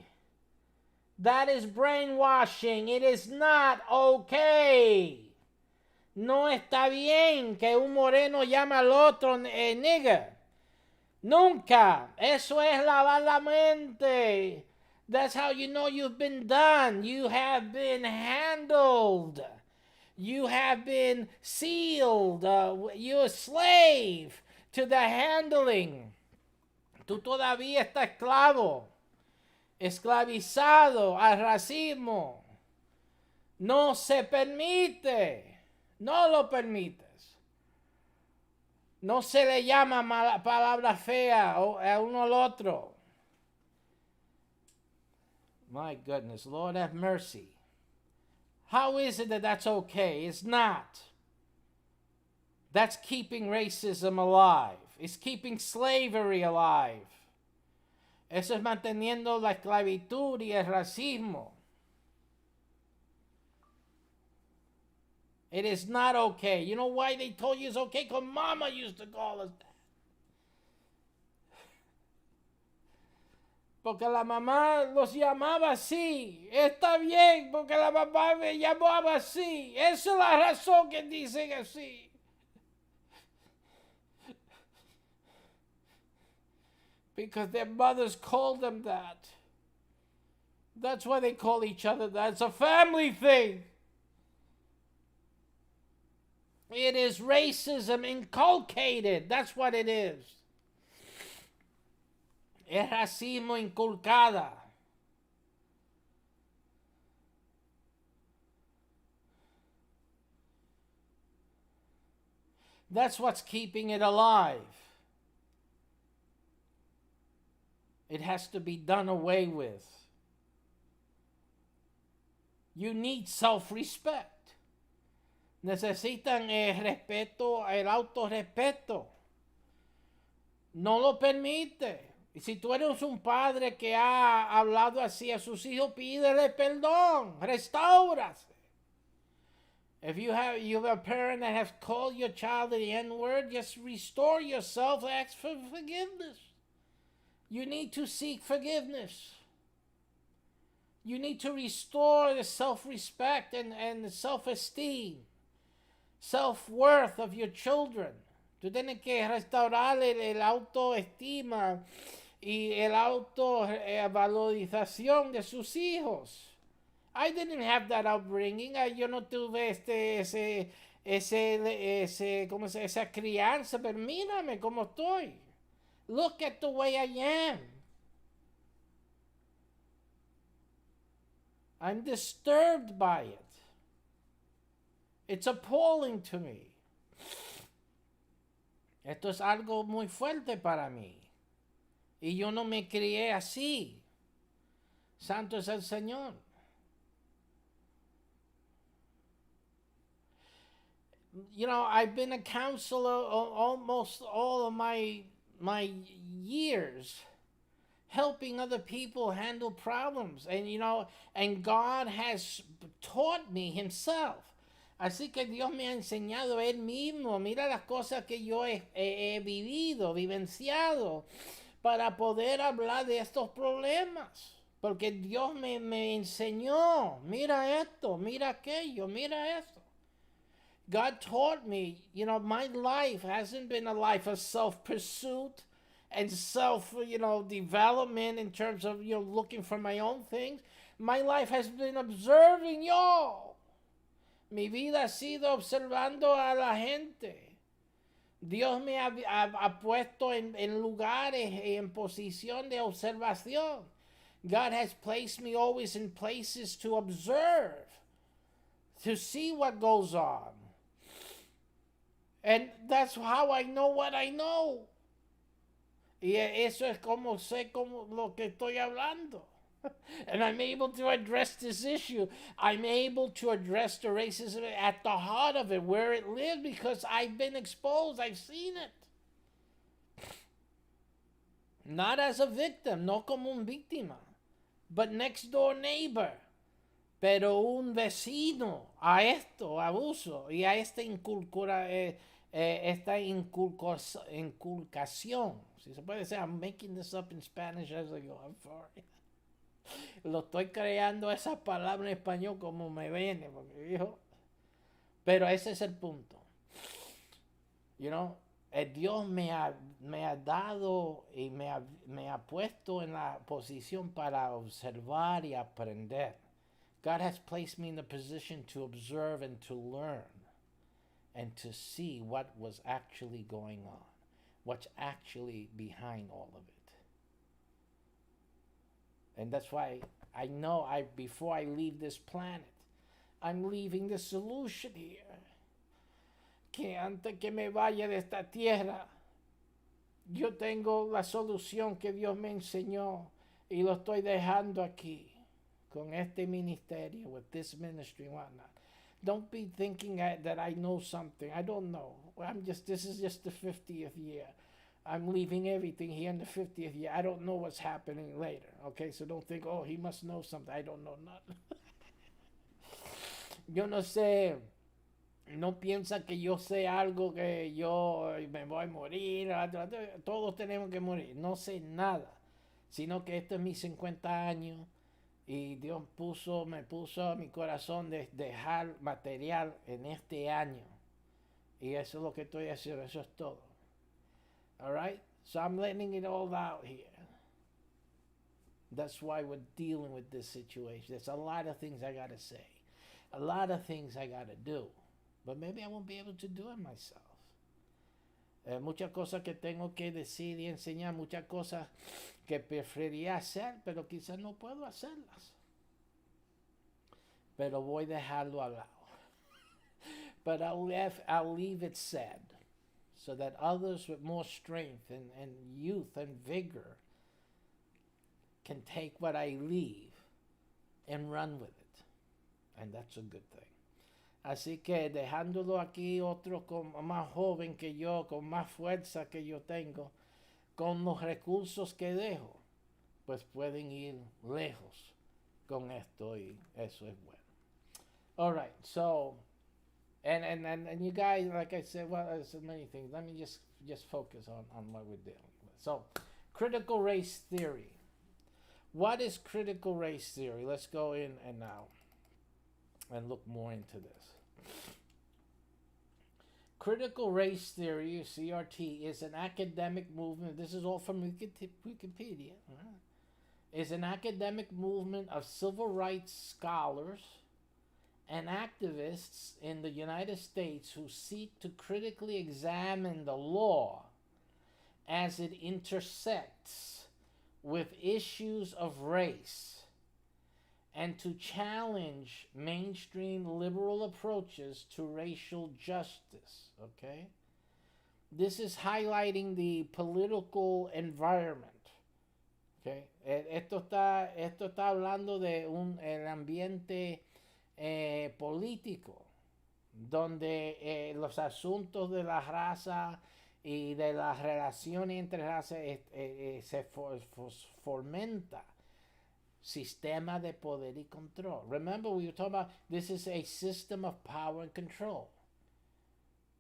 That is brainwashing. It is not okay. No está bien que un moreno llame al otro nigger. Nunca. Eso es lavar la mente. That's how you know you've been done. You have been handled. You have been sealed. You're a slave to the handling. Tú todavía estás esclavo. Esclavizado al racismo. No se permite. No lo permites. No se le llama palabra fea a uno al otro. My goodness, Lord have mercy. How is it that that's okay? It's not. That's keeping racism alive. It's keeping slavery alive. Eso es manteniendo la esclavitud y el racismo. It is not okay. You know why they told you it's okay? Because Mama used to call us that. Porque la mamá los llamaba así. Está bien, porque la mamá me llamaba así. Esa es la razón que dicen así. Because their mothers called them that. That's why they call each other that. It's a family thing. It is racism inculcated. That's what it is. Es racismo inculcada. That's what's keeping it alive. It has to be done away with. You need self-respect. Necesitan el respeto, el autorrespeto. No lo permite. Y si tú eres un padre que ha hablado así a sus hijos, pídele perdón, restáurase. If you have a parent that has called your child the N-word, just restore yourself, ask for forgiveness. You need to seek forgiveness. You need to restore the self-respect and the self-esteem, self-worth of your children. Tú tienes que restaurar el autoestima y el autovalorización de sus hijos. I didn't have that upbringing. Yo no tuve esa crianza, pero mírame cómo estoy. Look at the way I am. I'm disturbed by it. It's appalling to me. Esto es algo muy fuerte para mí. Y yo no me crié así. Santo es el Señor. You know, I've been a counselor almost all of my years. helping other people handle problems. And, and God has taught me himself. Así que Dios me ha enseñado él mismo. Mira las cosas que yo he vivido, vivenciado, para poder hablar de estos problemas. Porque Dios me enseñó. Mira esto, mira aquello, mira esto. God taught me, my life hasn't been a life of self-pursuit and self-development in terms of, looking for my own things. My life has been observing y'all. Mi vida ha sido observando a la gente. Dios me ha puesto en lugares, en posición de observación. God has placed me always in places to observe, to see what goes on. And that's how I know what I know. Y eso es como sé lo que estoy hablando. And I'm able to address this issue. I'm able to address the racism at the heart of it, where it lives, because I've been exposed. I've seen it. Not as a victim, no como un víctima, but next door neighbor. Pero un vecino a esto, abuso, y a esta inculcación. Si se puede decir, I'm making this up in Spanish as I go, I'm sorry. Lo estoy creando esas palabras en español como me viene, porque pero ese es el punto. Dios me ha dado y me ha puesto en la posición para observar y aprender. God has placed me in the position to observe and to learn and to see what was actually going on, what's actually behind all of it. And that's why I know before I leave this planet, I'm leaving the solution here. Que antes que me vaya de esta tierra, yo tengo la solución que Dios me enseñó y lo estoy dejando aquí con este ministerio, with this ministry and whatnot. Don't be thinking that I know something. I don't know. This is just the 50th year. I'm leaving everything here in the 50th year. I don't know what's happening later. Okay, so don't think, he must know something. I don't know nothing. Yo no sé. No piensa que yo sé algo, que yo me voy a morir. Todos tenemos que morir. No sé nada. Sino que estos es mis 50 años. Y Dios me puso a mi corazón de dejar material en este año. Y eso es lo que estoy haciendo. Eso es todo. All right? So I'm letting it all out here. That's why we're dealing with this situation. There's a lot of things I got to say. A lot of things I got to do. But maybe I won't be able to do it myself. Muchas cosas que tengo que decir y enseñar, muchas cosas que preferiría hacer, pero quizás no puedo hacerlas. Pero voy a dejarlo al lado. But I'll leave it said, so that others with more strength and youth and vigor can take what I leave and run with it. And that's a good thing. Así que dejándolo aquí, otro más joven que yo, con más fuerza que yo tengo, con los recursos que dejo, pues pueden ir lejos con esto, y eso es bueno. All right, so, and you guys, like I said, well, there's so many things. Let me just focus on what we're dealing with. So, critical race theory. What is critical race theory? Let's go in and now and look more into this. Critical race theory, CRT, is an academic movement. This is all from Wikipedia. Is an academic movement of civil rights scholars and activists in the United States who seek to critically examine the law as it intersects with issues of race, and to challenge mainstream liberal approaches to racial justice, okay? This is highlighting the political environment, okay? Esto está hablando de el ambiente político, donde los asuntos de la raza y de las relaciones entre razas se fomenta sistema de poder y control. Remember, we were talking about this is a system of power and control.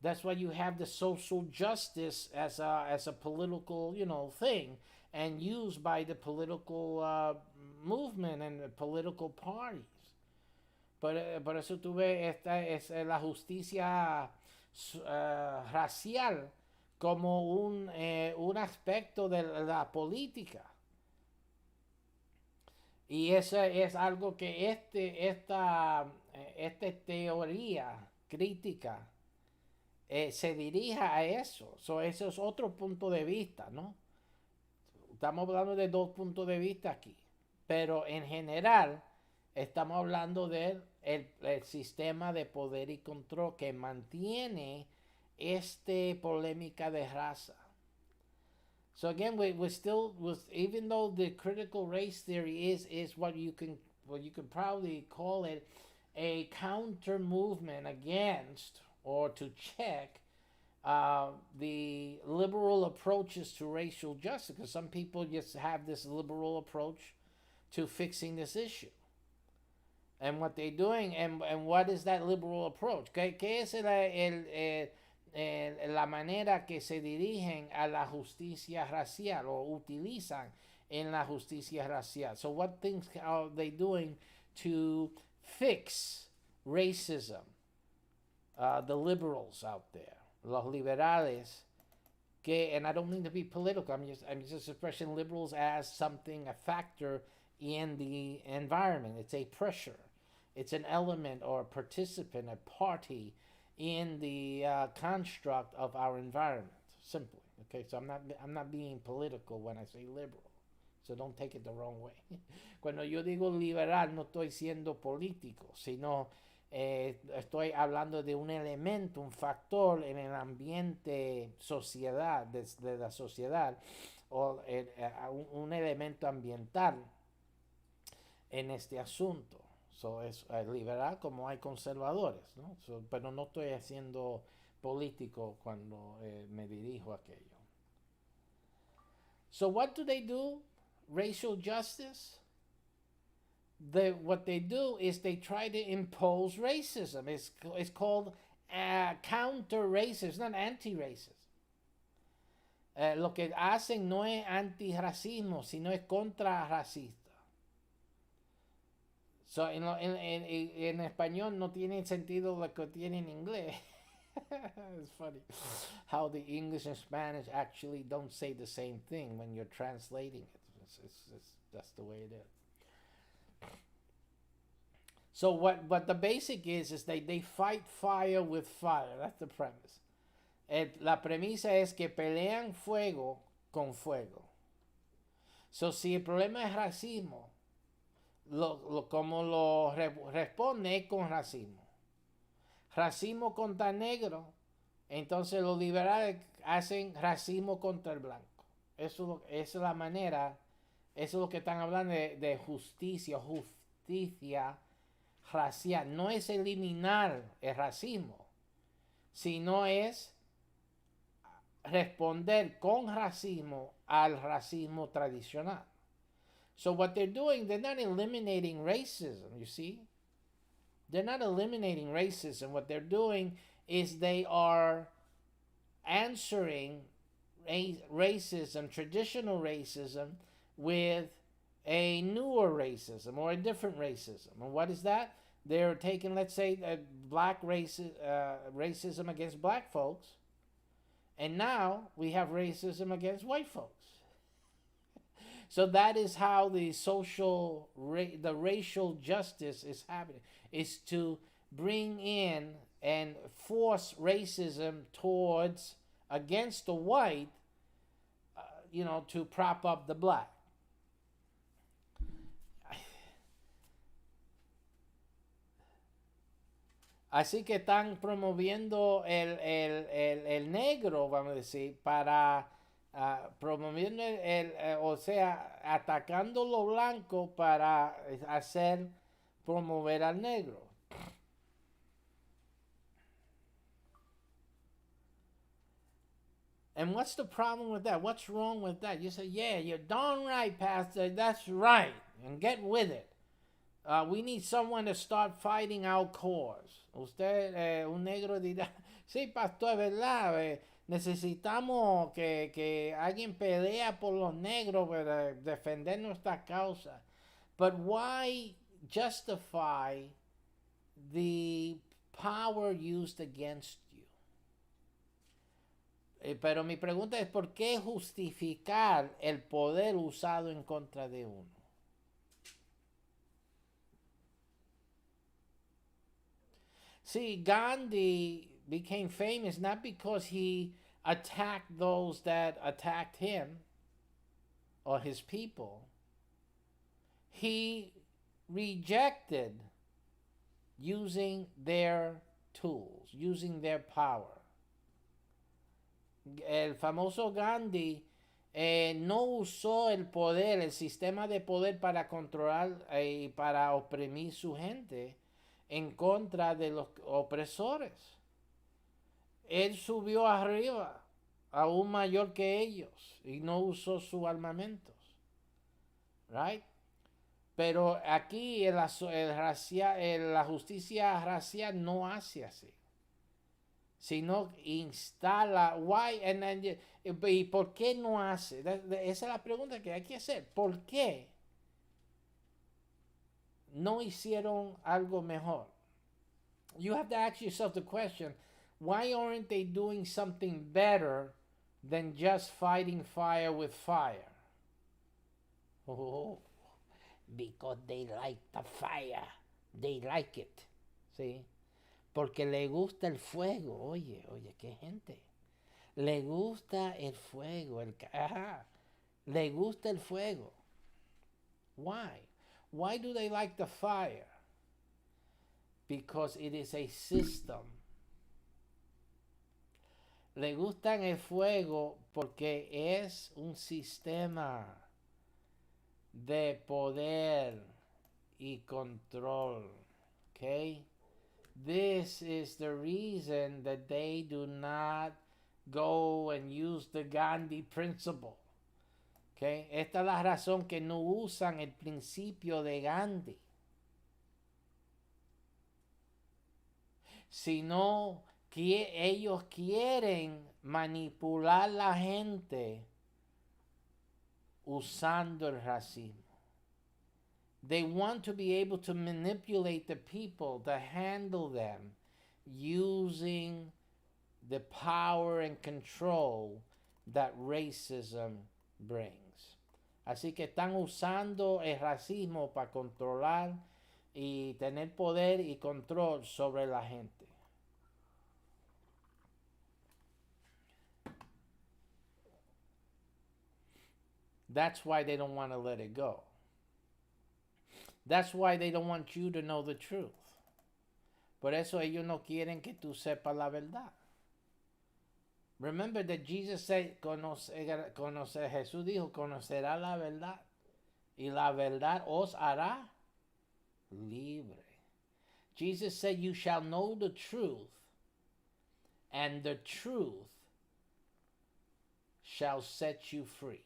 That's why you have the social justice as a political, thing, and used by the political movement and the political parties. Por eso tú ves esta es la justicia racial como un aspecto de la política. Y eso es algo que esta teoría crítica se dirija a eso. Eso es otro punto de vista, ¿no? Estamos hablando de dos puntos de vista aquí. Pero en general estamos hablando del el sistema de poder y control que mantiene polémica de raza. So again, we still, even though the critical race theory is what you can probably call it a counter movement against or to check the liberal approaches to racial justice, because some people just have this liberal approach to fixing this issue. And what they're doing, and what is that liberal approach? ¿Qué es la manera que se dirigen a la justicia racial o utilizan en la justicia racial? So what things are they doing to fix racism? The liberals out there, los liberales, and I don't mean to be political, I'm just expressing liberals as something, a factor in the environment. It's a pressure. It's an element or a participant, a party in the construct of our environment, simply. Okay, so I'm not being political when I say liberal, so don't take it the wrong way. Cuando yo digo liberal, no estoy siendo político, sino estoy hablando de un elemento, un factor en el ambiente sociedad, de la sociedad, o un elemento ambiental en este asunto. So, es liberal como hay conservadores, ¿no? So, pero no estoy haciendo político cuando me dirijo a aquello. So what do they do? Racial justice? What they do is they try to impose racism. It's called counter-racism, not anti-racism. Lo que hacen no es antirracismo, sino es contra-racista. So, en español no tiene sentido lo que tiene en inglés. It's funny how the English and Spanish actually don't say the same thing when you're translating it. That's the way it is. So what the basic is they fight fire with fire. That's the premise. La premisa es que pelean fuego con fuego. So si el problema es racismo, como lo responde con racismo. Racismo contra negro, entonces los liberales hacen racismo contra el blanco. Esa es la manera, eso es lo que están hablando de justicia racial. No es eliminar el racismo, sino es responder con racismo al racismo tradicional. So what they're doing, they're not eliminating racism, you see? They're not eliminating racism. What they're doing is they are answering racism, traditional racism, with a newer racism or a different racism. And what is that? They're taking, let's say, black racism against black folks, and now we have racism against white folks. So that is how the the racial justice is happening, is to bring in and force racism against the white, to prop up the black. Así que están promoviendo el negro, vamos a decir, para promoviendo o sea, atacando lo blanco para promover al negro. And what's the problem with that? What's wrong with that? You say, yeah, you're darn right, Pastor. That's right. And get with it. We need someone to start fighting our cause. Usted, un negro dirá, sí, pastor, es verdad. Necesitamos que alguien pelea por los negros para defender nuestra causa. But why justify the power used against you? Pero mi pregunta es, ¿por qué justificar el poder usado en contra de uno? See, Gandhi became famous not because he attacked those that attacked him or his people. He rejected using their tools, using their power. El famoso Gandhi no usó el poder, el sistema de poder para controlar y para oprimir su gente en contra de los opresores. Él subió arriba, aún mayor que ellos, y no usó sus armamentos. Right? Pero aquí la justicia racial no hace así, sino instala. Why? ¿Y por qué no hace? Esa es la pregunta que hay que hacer. ¿Por qué no hicieron algo mejor? You have to ask yourself the question, why aren't they doing something better than just fighting fire with fire? Oh, because they like the fire. They like it. ¿Sí? Porque le gusta el fuego. Oye, qué gente. Le gusta el fuego. Le gusta el fuego. Why? Why do they like the fire? Because it is a system. Le gustan el fuego porque es un sistema de poder y control. Okay? This is the reason that they do not go and use the Gandhi principle. Okay? Esta es la razón que no usan el principio de Gandhi. Sino que ellos quieren manipular la gente usando el racismo. They want to be able to manipulate the people, to handle them, using the power and control that racism brings. Así que están usando el racismo para controlar y tener poder y control sobre la gente. That's why they don't want to let it go. That's why they don't want you to know the truth. Por eso ellos no quieren que tú sepas la verdad. Remember that Jesus said, Jesús dijo, conocerá la verdad y la verdad os hará libre. Jesus said, you shall know the truth, and the truth shall set you free.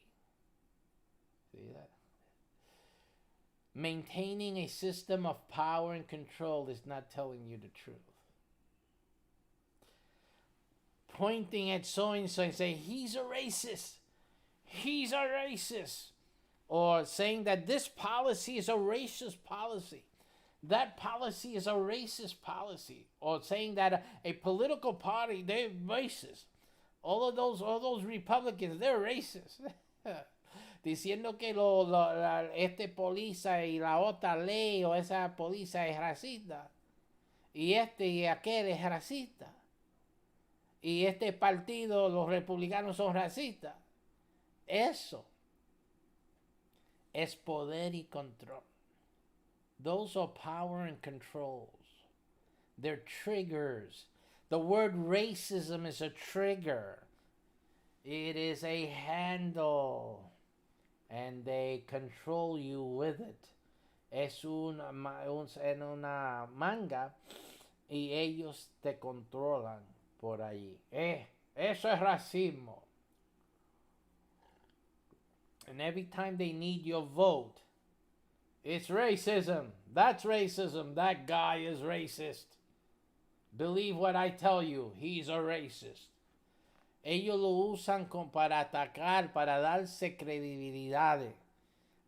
See that? Maintaining a system of power and control is not telling you the truth. Pointing at so-and-so and saying, he's a racist. He's a racist. Or saying that this policy is a racist policy. That policy is a racist policy. Or saying that a political party, they're racist. All those Republicans, they're racist. Diciendo que este póliza y la otra ley o esa póliza es racista. Y este y aquel es racista. Y este partido, los republicanos son racistas. Eso es poder y control. Those are power and controls. They're triggers. The word racism is a trigger. It is a handle. And they control you with it. Es una manga y ellos te controlan por allí. Eso es racismo. And every time they need your vote, it's racism. That's racism. That guy is racist. Believe what I tell you. He's a racist. Ellos lo usan para atacar, para darse credibilidades,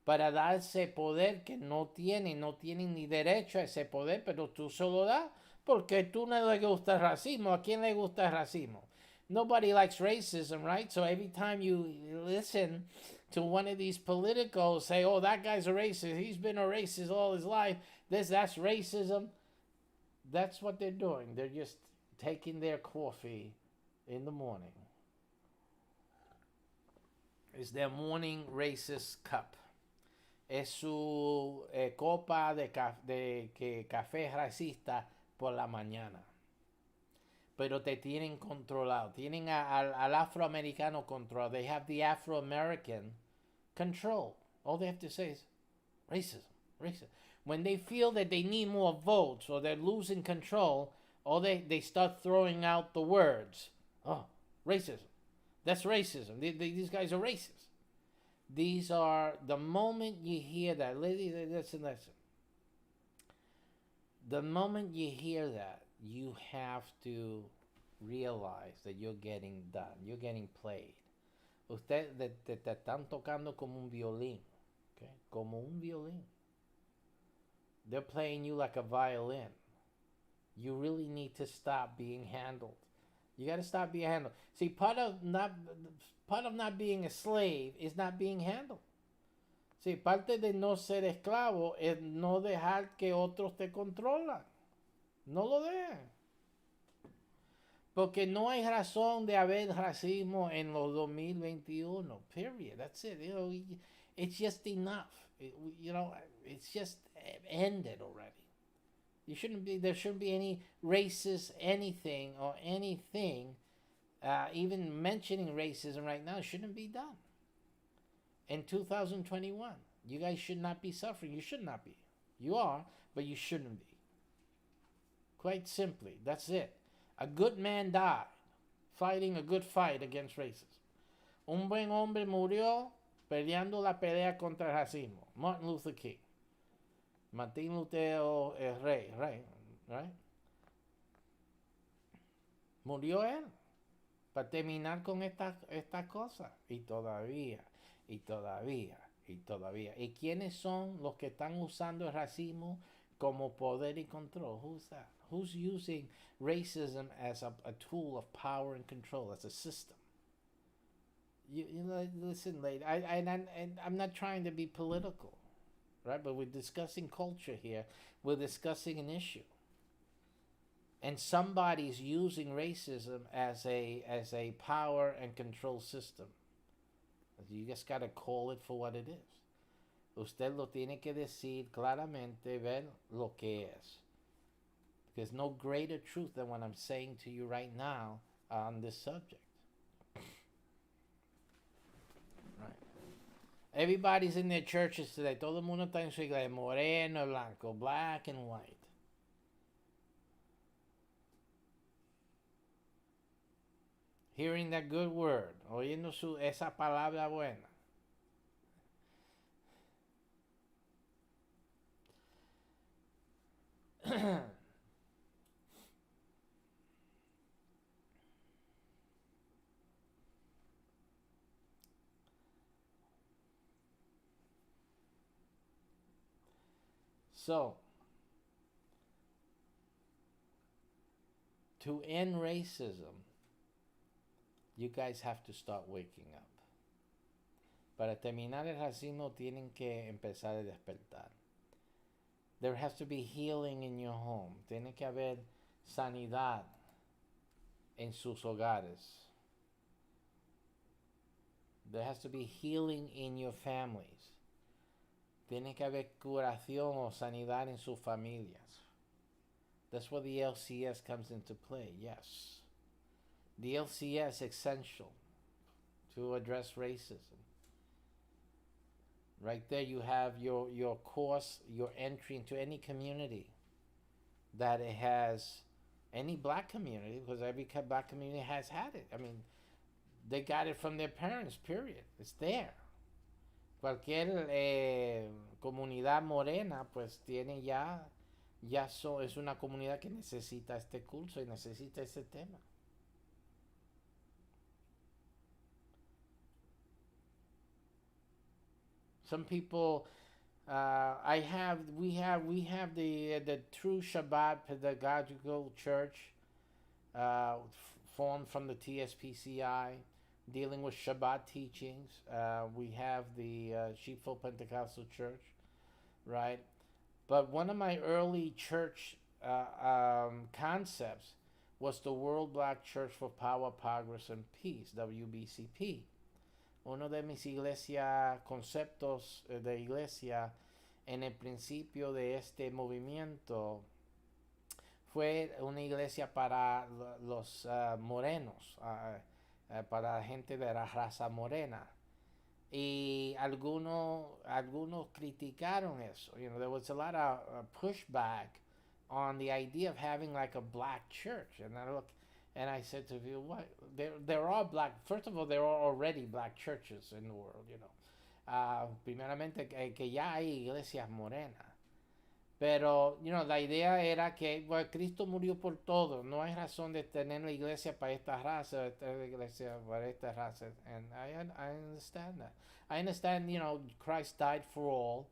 para darse poder que no tienen ni derecho a ese poder, pero tú se lo das porque tú no le gusta el racismo. ¿A quién le gusta el racismo? Nobody likes racism, right? So every time you listen to one of these politicos say, oh, that guy's a racist, he's been a racist all his life, that's racism. That's what they're doing. They're just taking their coffee in the morning. It's their morning racist cup. Es su copa de café racista por la mañana. Pero te tienen controlado. Tienen al afroamericano controlado. They have the Afro-American control. All they have to say is racism, racism. When they feel that they need more votes or they're losing control, or they start throwing out the words. Oh, racism. That's racism. These guys are racist. These are, the moment you hear that, listen. The moment you hear that, you have to realize that you're getting done. You're getting played. Usted te están tocando como un violín. Okay? Como un violín. They're playing you like a violin. You really need to stop being handled. You got to stop being handled. See, part of not being a slave is not being handled. Sí, parte de no ser esclavo es no dejar que otros te controlan. No lo dejen. Porque no hay razón de haber racismo en los 2021. Period. That's it. You know, it's just enough. It's just ended already. There shouldn't be any racist anything or anything. Even mentioning racism right now shouldn't be done. In 2021, you guys should not be suffering. You should not be. You are, but you shouldn't be. Quite simply, that's it. A good man died fighting a good fight against racism. Un buen hombre murió peleando la pelea contra el racismo. Martin Luther King. Martin Lutero es rey, right? Murió él para terminar con estas cosas. Y todavía. ¿Y quiénes son los que están usando el racismo como poder y control? Who's that? Who's using racism as a tool of power and control, as a system? Listen, lady, I'm not trying to be political, right? But we're discussing culture here. We're discussing an issue. And somebody's using racism as a power and control system. You just got to call it for what it is. Usted lo tiene que decir claramente, ver lo que es. There's no greater truth than what I'm saying to you right now on this subject. Right. Everybody's in their churches today. Todo el mundo está en su iglesia, moreno, blanco, black and white. Hearing that good word, oyendo esa palabra buena. So, to end racism, you guys have to start waking up. Para terminar el racismo, tienen que empezar a despertar. There has to be healing in your home. Tiene que haber sanidad en sus hogares. There has to be healing in your families. Tiene que haber curación o sanidad en sus familias. That's where the LCS comes into play, yes. The LCS is essential to address racism. Right there you have your course, your entry into any community that it has, any black community, because every black community has had it. I mean, they got it from their parents, period. It's there. Cualquier comunidad morena pues tiene es una comunidad que necesita este curso y necesita este tema. Some people, we have the True Shabbat Pedagogical Church, formed from the TSPCI, dealing with Shabbat teachings. We have the Sheepfold Pentecostal Church, right? But one of my early church concepts was the World Black Church for Power, Progress, and Peace, WBCP. Uno de mis conceptos de iglesia en el principio de este movimiento fue una iglesia para los morenos, para la gente de la raza morena. Y algunos criticaron eso. You know, there was a lot of pushback on the idea of having like a black church. And I said to you, what? There are black. First of all, there are already black churches in the world. You know, primeramente que ya hay iglesias morenas. Pero, you know, la idea era que, well, Cristo murió por todo. No hay razón de tener la iglesia para esta raza, la iglesia para esta raza. And I understand that. I understand, you know, Christ died for all.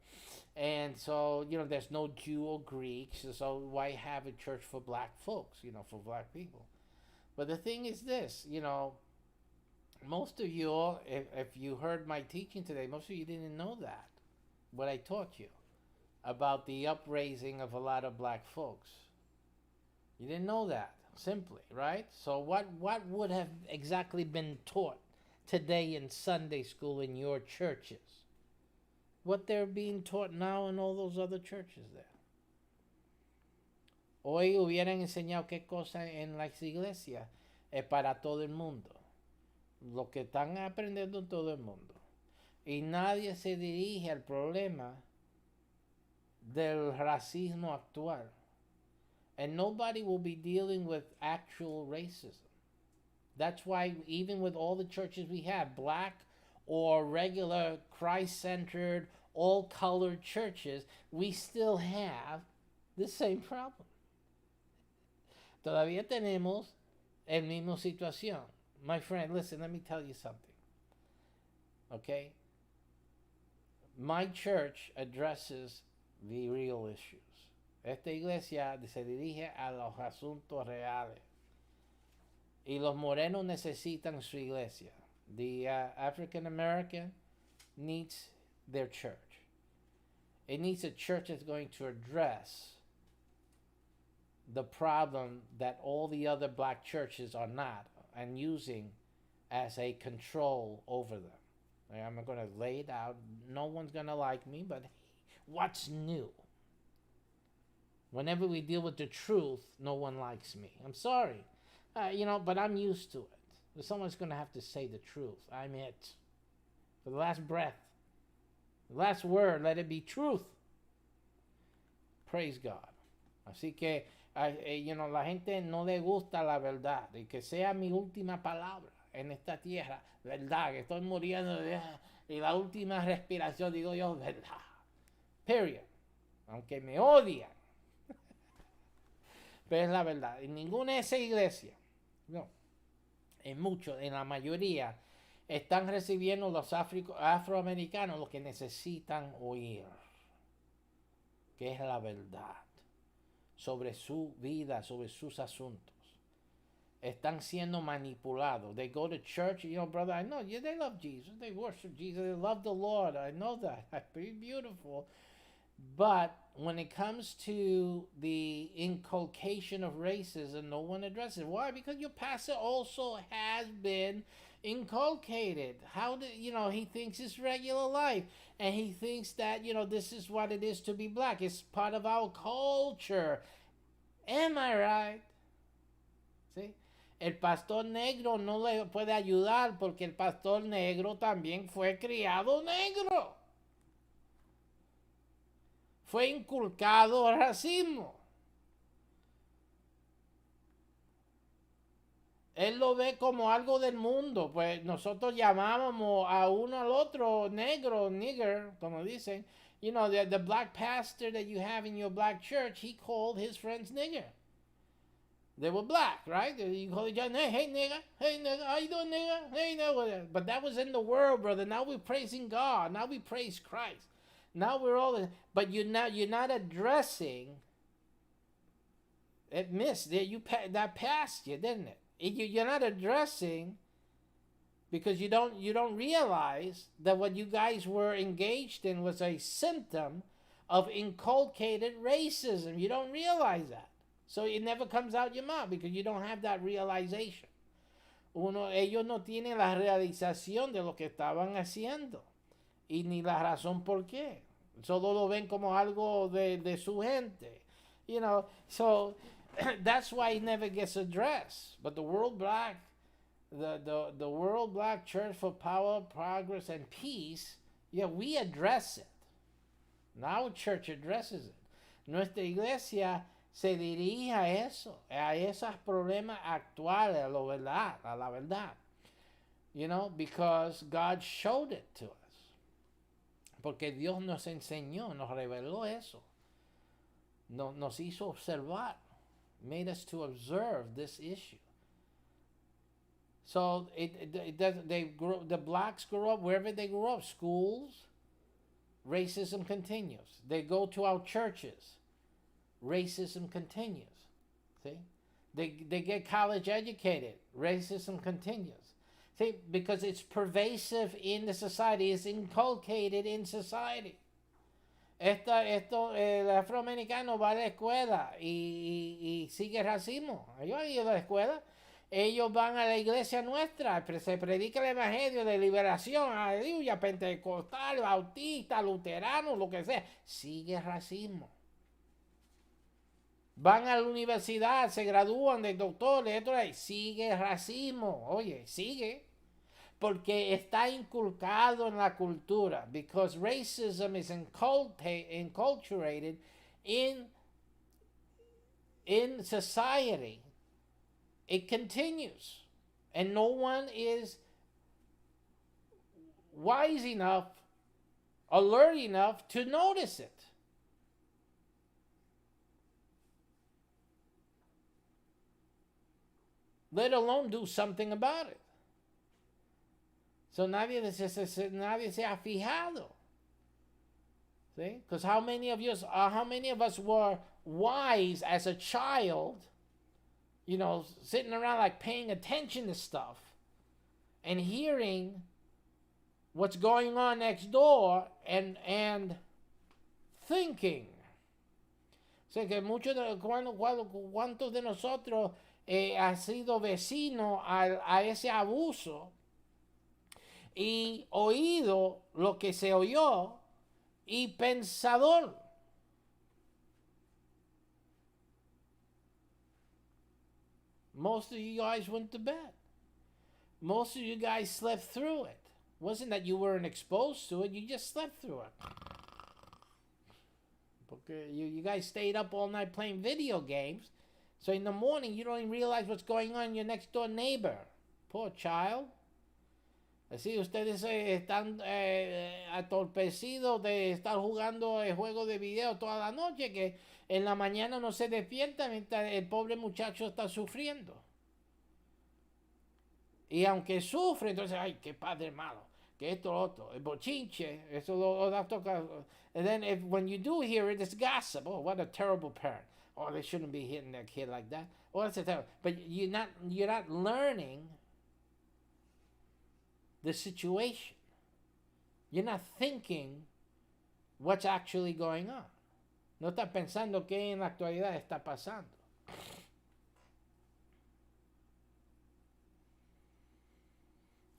And so, you know, there's no Jew or Greek. So why have a church for black folks, you know, for black people? But the thing is this, you know, most of you, if you heard my teaching today, most of you didn't know that, what I taught you about the upraising of a lot of black folks. You didn't know that, simply, right? So what would have exactly been taught today in Sunday school in your churches? What they're being taught now in all those other churches there. Hoy hubieran enseñado qué cosa en las iglesias es para todo el mundo. Lo que están aprendiendo todo el mundo. Y nadie se dirige al problema del racismo actual. And nobody will be dealing with actual racism. That's why even with all the churches we have, black or regular Christ-centered, all-colored churches, we still have the same problem. Todavía tenemos el mismo situación. My friend, listen, let me tell you something. Okay? My church addresses the real issues. Esta iglesia se dirige a los asuntos reales. Y los morenos necesitan su iglesia. The African American needs their church. It needs a church that's going to address the problem that all the other black churches are not and using as a control over them. I'm going to lay it out. No one's going to like me, but what's new? Whenever we deal with the truth, no one likes me. I'm sorry. You know, but I'm used to it. But someone's going to have to say the truth. I'm it. For the last breath, the last word, let it be truth. Praise God. Así que, you know, la gente no le gusta la verdad. Y que sea mi última palabra en esta tierra. Verdad, que estoy muriendo. Y la última respiración, digo yo, verdad. Period. Aunque me odian. Pero es la verdad. En ninguna de esas iglesias, no, en muchos, en la mayoría, están recibiendo los afroamericanos lo que necesitan oír, que es la verdad sobre su vida, sobre sus asuntos. Están siendo manipulados. They go to church, you know, brother, I know, yeah, they love Jesus, they worship Jesus, they love the Lord, I know that, that's pretty beautiful. But when it comes to the inculcation of racism, no one addresses. Why? Because your pastor also has been inculcated. How do you know? He thinks it's regular life, and he thinks that, you know, this is what it is to be black. It's part of our culture. Am I right? See? El pastor negro no le puede ayudar porque el pastor negro también fue criado negro. Fue inculcado racismo. Él lo ve como algo del mundo. Pues nosotros llamábamos a uno al otro negro, nigger, como dicen. You know, the black pastor that you have in your black church, he called his friends nigger. They were black, right? You call each other, hey nigga, how you doing, nigga? Hey nigga. But that was in the world, brother. Now we're praising God. Now we praise Christ. Now we're all, but you're not addressing. It missed that passed you, didn't it? You're not addressing because you don't realize that what you guys were engaged in was a symptom of inculcated racism. You don't realize that. So it never comes out your mouth because you don't have that realization. Ellos no tienen la realización de lo que estaban haciendo y ni la razón por qué. Solo lo ven como algo de su gente. You know, so that's why it never gets addressed. But the World Black Church for Power, Progress, and Peace, yeah, we address it. Now church addresses it. Nuestra iglesia se dirige a eso, a esos problemas actuales, a la verdad. You know, because God showed it to us. Porque Dios nos enseñó, nos reveló eso. Nos hizo observar. Made us to observe this issue. So the blacks grow up wherever they grow up, schools, racism continues. They go to our churches, racism continues. See? They get college educated, racism continues. See, because it's pervasive in the society, it's inculcated in society. El afroamericano va a la escuela y sigue racismo. Ellos han ido a la escuela. Ellos van a la iglesia nuestra, se predica el evangelio de liberación, aleluya, pentecostal, bautista, luterano, lo que sea. Sigue racismo. Van a la universidad, se gradúan de doctores, sigue racismo. Oye, sigue. Porque está inculcado en la cultura. Because racism is enculturated in society. It continues. And no one is wise enough, alert enough to notice it. Let alone do something about it. So nadie se ha fijado. See? Because how many of us were wise as a child, you know, sitting around like paying attention to stuff and hearing what's going on next door and thinking. O sea que ¿cuántos de nosotros ha sido vecino a ese abuso y oído lo que se oyó y pensador? Most of you guys went to bed. Most of you guys slept through it. It wasn't that you weren't exposed to it, you just slept through it. Porque you guys stayed up all night playing video games, so in the morning you don't even realize what's going on in your next door neighbor. Poor child. Así ustedes están atorpecidos de estar jugando el juego de video toda la noche, que en la mañana no se despierta mientras el pobre muchacho está sufriendo. Y aunque sufre, entonces, ay, qué padre malo, que esto, lo otro, el bochinche, eso lo toca. And then when you do hear it, it's gossip. Oh, what a terrible parent. Oh, they shouldn't be hitting their kid like that. Oh, that's a terrible. But you're not learning the situation. You're not thinking what's actually going on. No estás pensando qué en la actualidad está pasando.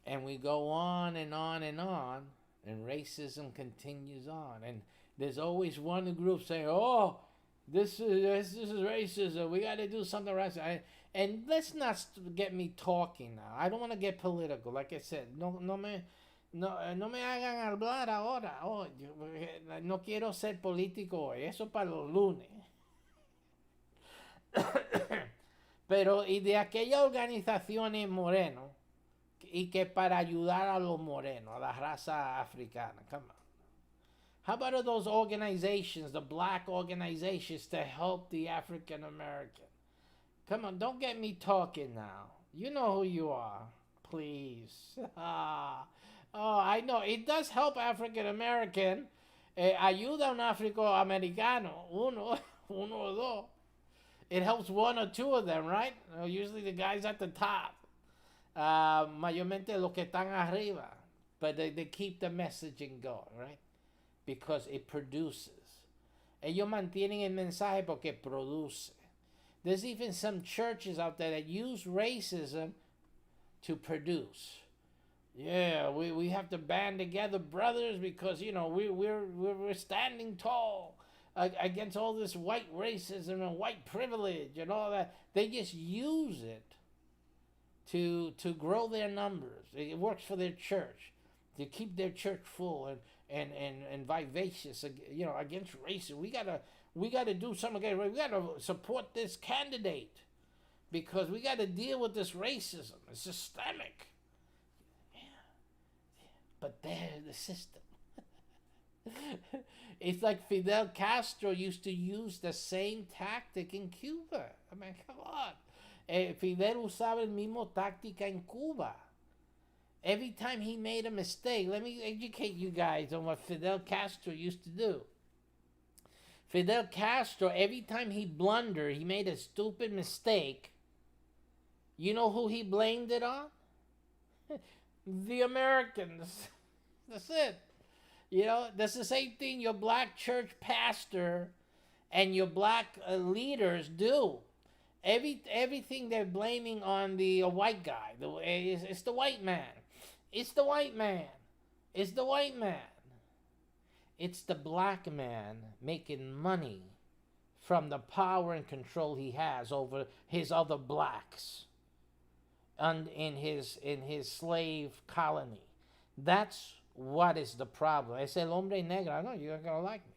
And we go on and on and on, and racism continues on. And there's always one group saying, oh, this is racism. We got to do something racist. And let's not get me talking now. I don't want to get political. Like I said, no me hagan hablar ahora. Oh, no quiero ser político hoy. Eso para los lunes. Pero y de aquellas organizaciones morenos y que para ayudar a los morenos, a la raza africana, come on. How about those organizations, the black organizations to help the African American? Come on, don't get me talking now. You know who you are, please. Oh, I know. It does help African American. Ayuda a un afroamericano, uno, uno o dos. It helps one or two of them, right? Usually the guys at the top. Mayormente los que están arriba. But they keep the messaging going, right? Because it produces. Ellos mantienen el mensaje porque produce. There's even some churches out there that use racism to produce. Yeah, we have to band together, brothers, because we're standing tall against all this white racism and white privilege and all that. They just use it to grow their numbers. It works for their church, to keep their church full and vivacious, against racism. We gotta do something against racism. We gotta support this candidate because we gotta deal with this racism. It's systemic. But there's the system. It's like Fidel Castro used to use the same tactic in Cuba. I mean, come on. Fidel usaba el mismo táctica en Cuba. Every time he made a mistake, let me educate you guys on what Fidel Castro used to do. Fidel Castro, every time he blundered, he made a stupid mistake. You know who he blamed it on? The Americans. That's it. That's the same thing your black church pastor and your black leaders do. Everything they're blaming on the white guy. It's the white man. It's the white man. It's the white man. It's the black man making money from the power and control he has over his other blacks and in his slave colony. That's what is the problem. Es el hombre negro. I know you're not going to like me.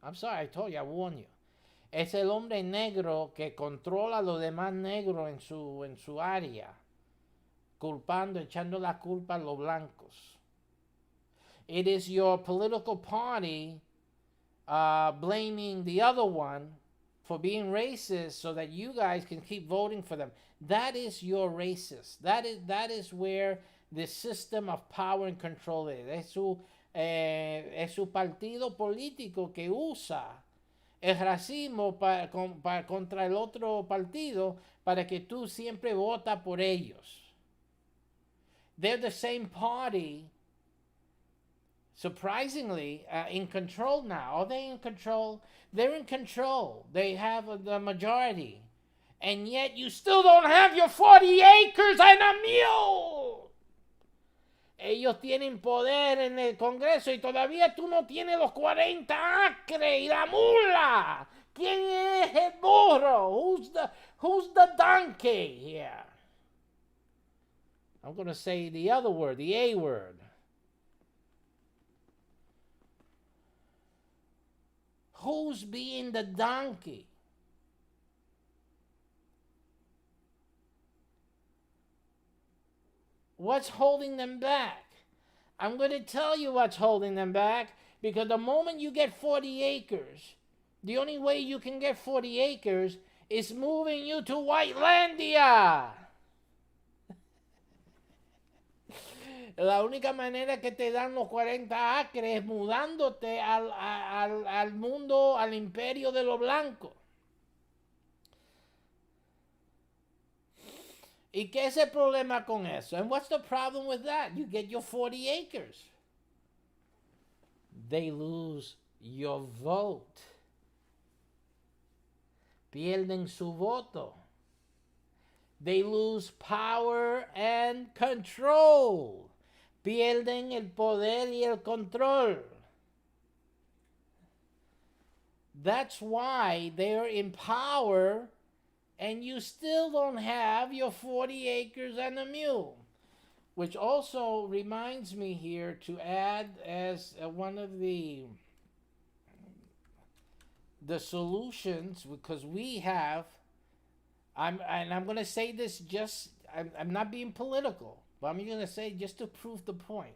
I'm sorry, I told you, I warned you. Es el hombre negro que controla a los demás negros en su área, culpando, echando la culpa a los blancos. It is your political party blaming the other one for being racist so that you guys can keep voting for them. That is your racist. That is where the system of power and control is. Es su partido político que usa el racismo contra el otro partido para que tú siempre votas por ellos. They're the same party, surprisingly, in control now. Are they in control? They're in control. They have the majority. And yet you still don't have your 40 acres and a mule. Ellos tienen poder en el Congreso y todavía tú no tienes los 40 acres y la mula. ¿Quién es el burro? Who's the donkey here? I'm going to say the other word, the A word. Who's being the donkey? What's holding them back? I'm going to tell you what's holding them back, because the moment you get 40 acres, the only way you can get 40 acres is moving you to Whitelandia. La única manera que te dan los 40 acres es mudándote al mundo, al imperio de los blancos. ¿Y qué es el problema con eso? And what's the problem with that? You get your 40 acres. They lose your vote. Pierden su voto. They lose power and control. Pierden el poder y el control. That's why they're in power and you still don't have your 40 acres and a mule. Which also reminds me here to add as one of the solutions, because we have I'm going to say this just, I'm not being political, but I'm going to say just to prove the point.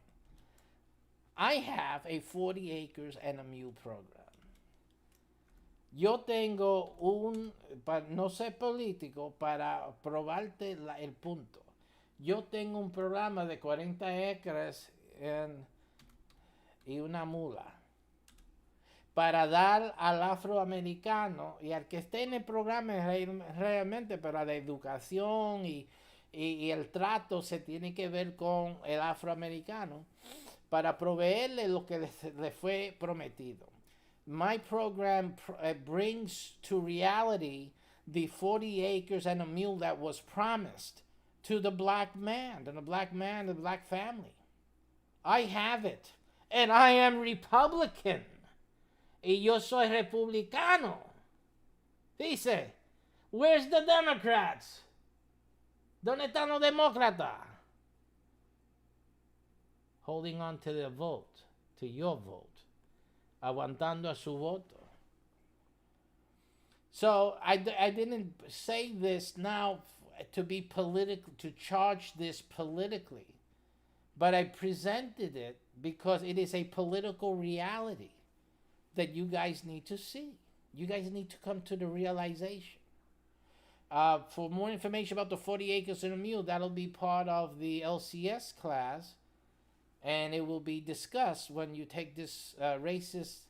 I have a 40 acres and a mule program. Yo tengo no sé político, para probarte el punto. Yo tengo un programa de 40 acres y una mula para dar al afroamericano y al que esté en el programa realmente, para la educación y el trato se tiene que ver con el afroamericano, para proveerle lo que le fue prometido. My program brings to reality the 40 acres and a mule that was promised to the black man, the black family. I have it. And I am Republican. Y yo soy republicano. Dice, where's the Democrats? ¿Dónde están los demócratas? Holding on to their vote, to your vote. Aguantando a su voto. So I didn't say this now to be political, to charge this politically, but I presented it because it is a political reality that you guys need to see. You guys need to come to the realization. For more information about the 40 acres and a mule, that'll be part of the LCS class. And it will be discussed when you take this racism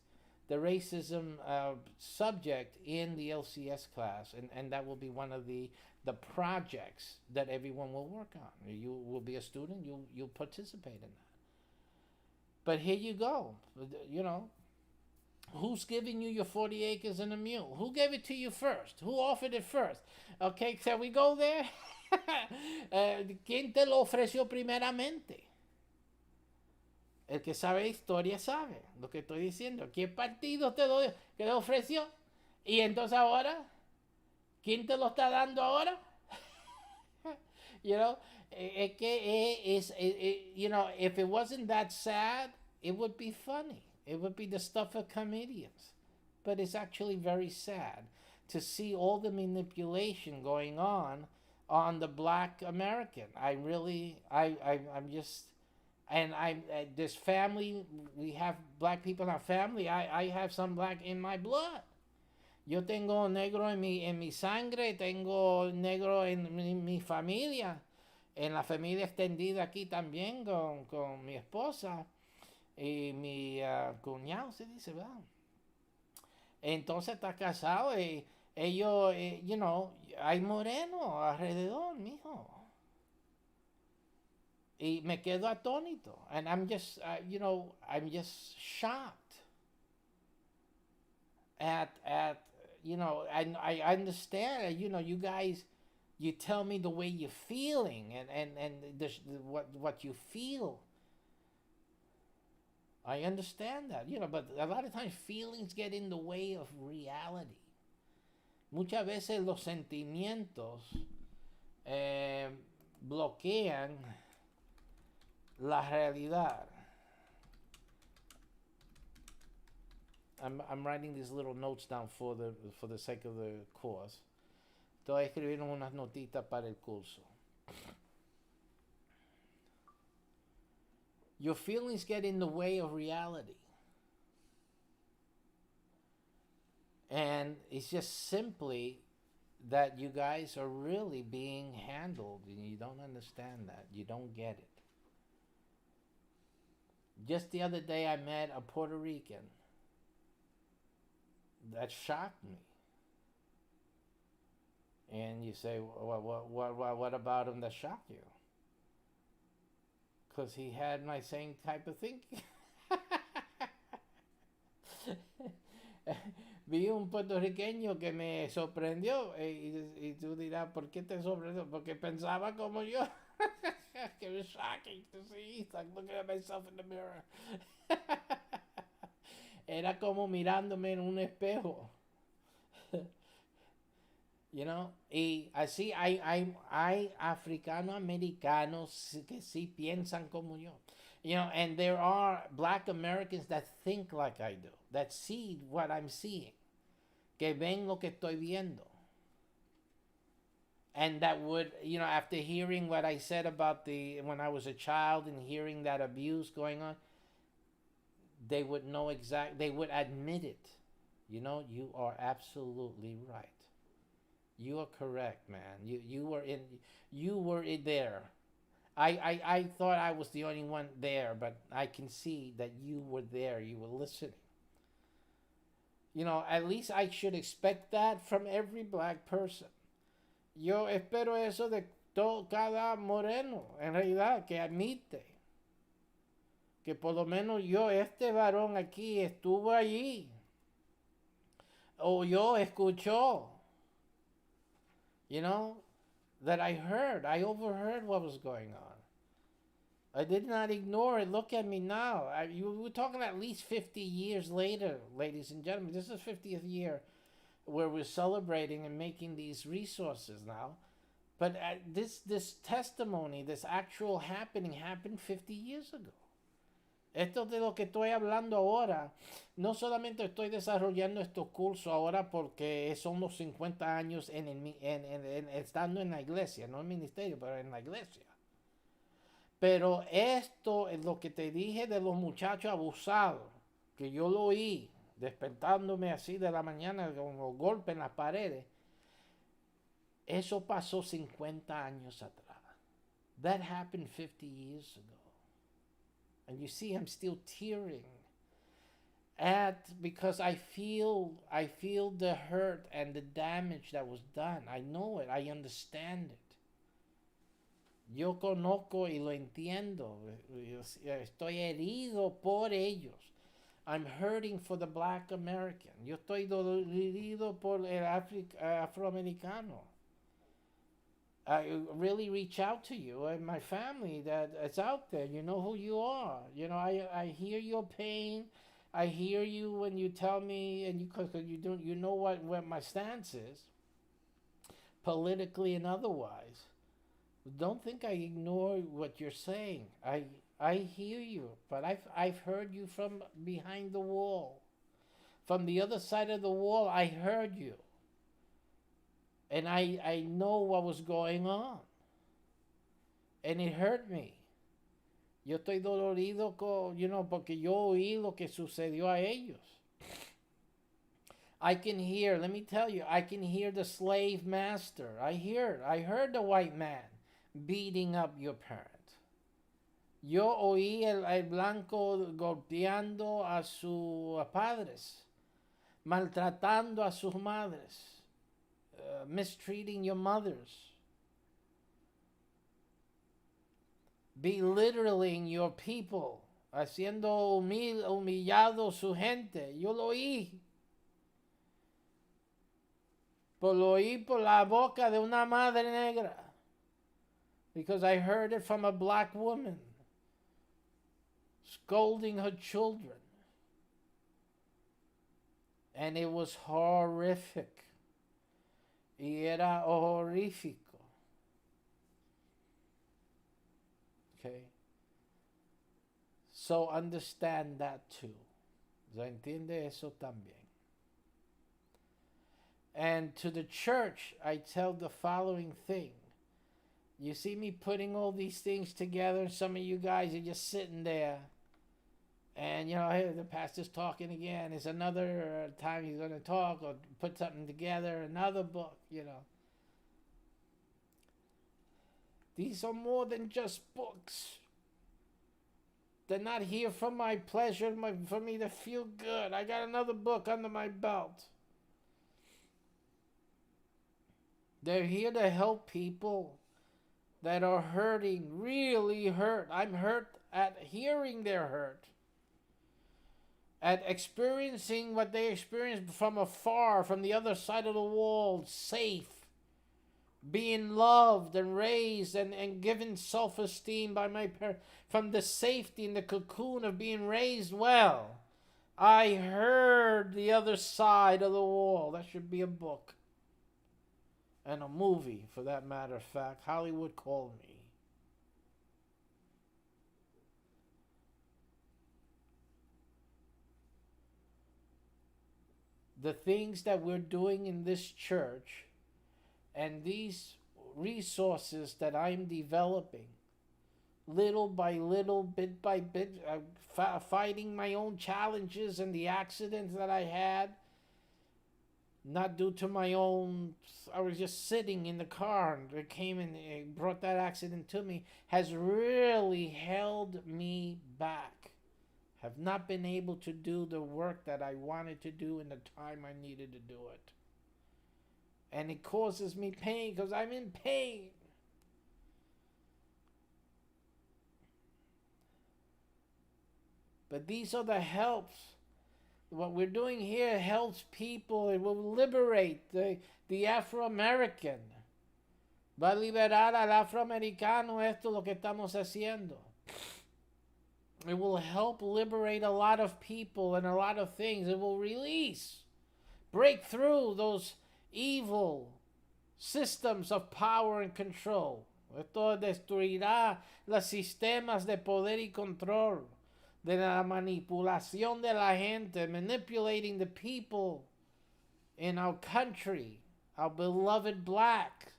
subject in the LCS class, and that will be one of the projects that everyone will work on. You will be a student, you'll participate in that. But here you go, you know, who's giving you your 40 acres and a mule? Who gave it to you first? Who offered it first? Okay, shall we go there? ¿Quién te lo ofreció primeramente? El que sabe historia sabe lo que estoy diciendo. ¿Qué partido te ofreció? Y entonces ahora, ¿quién te lo está dando ahora? You know, you know, if it wasn't that sad, it would be funny. It would be the stuff of comedians. But it's actually very sad to see all the manipulation going on the black American. I'm just... And this family, we have black people in our family. I have some black in my blood. Yo tengo negro en mi sangre, tengo negro en mi familia, en la familia extendida aquí también con mi esposa y mi cuñado, se dice, ¿verdad? Entonces está casado y ellos, you know, hay moreno alrededor, mijo. Y me quedo atónito. And I'm just, you know, I'm just shocked at you know, I understand, you know, you guys, you tell me the way you're feeling and what you feel. I understand that, you know, but a lot of times feelings get in the way of reality. Muchas veces los sentimientos bloquean la realidad. I'm writing these little notes down for the sake of the course. Estoy escribiendo unas notitas para el curso. Your feelings get in the way of reality. And it's just simply that you guys are really being handled and you don't understand that. You don't get it. Just the other day, I met a Puerto Rican that shocked me. And you say, what about him that shocked you? Because he had my same type of thinking. Vi un puertorriqueño que me sorprendió y tú dirás, ¿por qué te sorprendió? Porque pensaba como yo. It was shocking to see. It's like looking at myself in the mirror. Era como mirándome en un espejo. You know, y así hay africano-americanos que sí piensan como yo. You know, and there are black Americans that think like I do, that see what I'm seeing, que ven lo que estoy viendo. And that would, after hearing what I said about when I was a child and hearing that abuse going on, they would know they would admit it. You are absolutely right. You are correct, man. You were in there. I thought I was the only one there, but I can see that you were there. You were listening. At least I should expect that from every black person. Yo espero eso de cada moreno, en realidad, que admite que por lo menos este varón aquí estuvo allí, o yo escuchó, that I overheard what was going on. I did not ignore it. Look at me now. We're talking at least 50 years later, ladies and gentlemen. This is the 50th year where we're celebrating and making these resources now. But this testimony, this actual happening, happened 50 years ago. Esto de lo que estoy hablando ahora, no solamente estoy desarrollando estos cursos ahora porque son los 50 años estando en la iglesia, no en el ministerio, pero en la iglesia. Pero esto es lo que te dije de los muchachos abusados, que yo lo oí despertándome así de la mañana con los golpes en las paredes. Eso pasó 50 años atrás. That happened 50 years ago. And you see, I'm still tearing because I feel the hurt and the damage that was done. I know it. I understand it. Yo conozco y lo entiendo. Estoy herido por ellos. I'm hurting for the black American. Yo estoy dolido por el afroamericano. I really reach out to you and my family that it's out there. You know who you are. I hear your pain. I hear you when you tell me, and because you know what my stance is, politically and otherwise. Don't think I ignore what you're saying. I hear you, but I've heard you from behind the wall. From the other side of the wall, I heard you. And I know what was going on. And it hurt me. Yo estoy dolorido porque yo oí lo que sucedió a ellos. I can hear, let me tell you, I can hear the slave master. I heard the white man beating up your parent. Yo oí el blanco golpeando a sus padres, maltratando a sus madres. Mistreating your mothers, belittling your people, haciendo humillado su gente. Yo lo oí. Lo oí por la boca de una madre negra. Because I heard it from a black woman scolding her children. And it was horrific. Y era horrífico. Okay? So understand that too. ¿Se entiende eso también? And to the church, I tell the following thing. You see me putting all these things together, and some of you guys are just sitting there. And, hey, the pastor's talking again. It's another time he's going to talk or put something together, another book, These are more than just books. They're not here for my pleasure, for me to feel good. I got another book under my belt. They're here to help people that are hurting, really hurt. I'm hurt at hearing their hurt. At experiencing what they experienced from afar, from the other side of the wall, safe, being loved and raised and given self-esteem by my parents, from the safety and the cocoon of being raised well. I heard the other side of the wall. That should be a book. And a movie, for that matter of fact. Hollywood called me. The things that we're doing in this church and these resources that I'm developing, little by little, bit by bit, fighting my own challenges and the accidents that I had, not due to my own. I was just sitting in the car and it came and it brought that accident to me, has really held me back. Have not been able to do the work that I wanted to do in the time I needed to do it. And it causes me pain because I'm in pain. But these are the helps. What we're doing here helps people. It will liberate the Afro-American. Va a liberar al afroamericano. Esto es lo que estamos haciendo. It will help liberate a lot of people and a lot of things. It will release, break through those evil systems of power and control. Esto destruirá los sistemas de poder y control, de la manipulación de la gente, manipulating the people in our country, our beloved black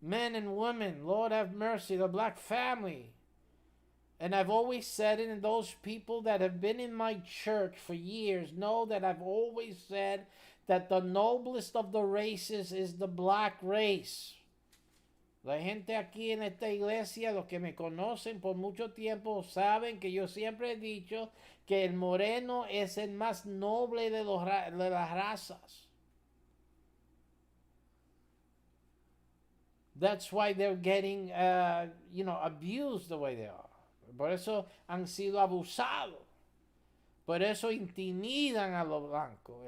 men and women. Lord have mercy, the black family. And I've always said it, and those people that have been in my church for years know that I've always said that the noblest of the races is the black race. La gente aquí en esta iglesia, los que me conocen por mucho tiempo, saben que yo siempre he dicho que el moreno es el más noble de las razas. That's why they're getting, abused the way they are. Por eso han sido abusados. Por eso intimidan a los blancos.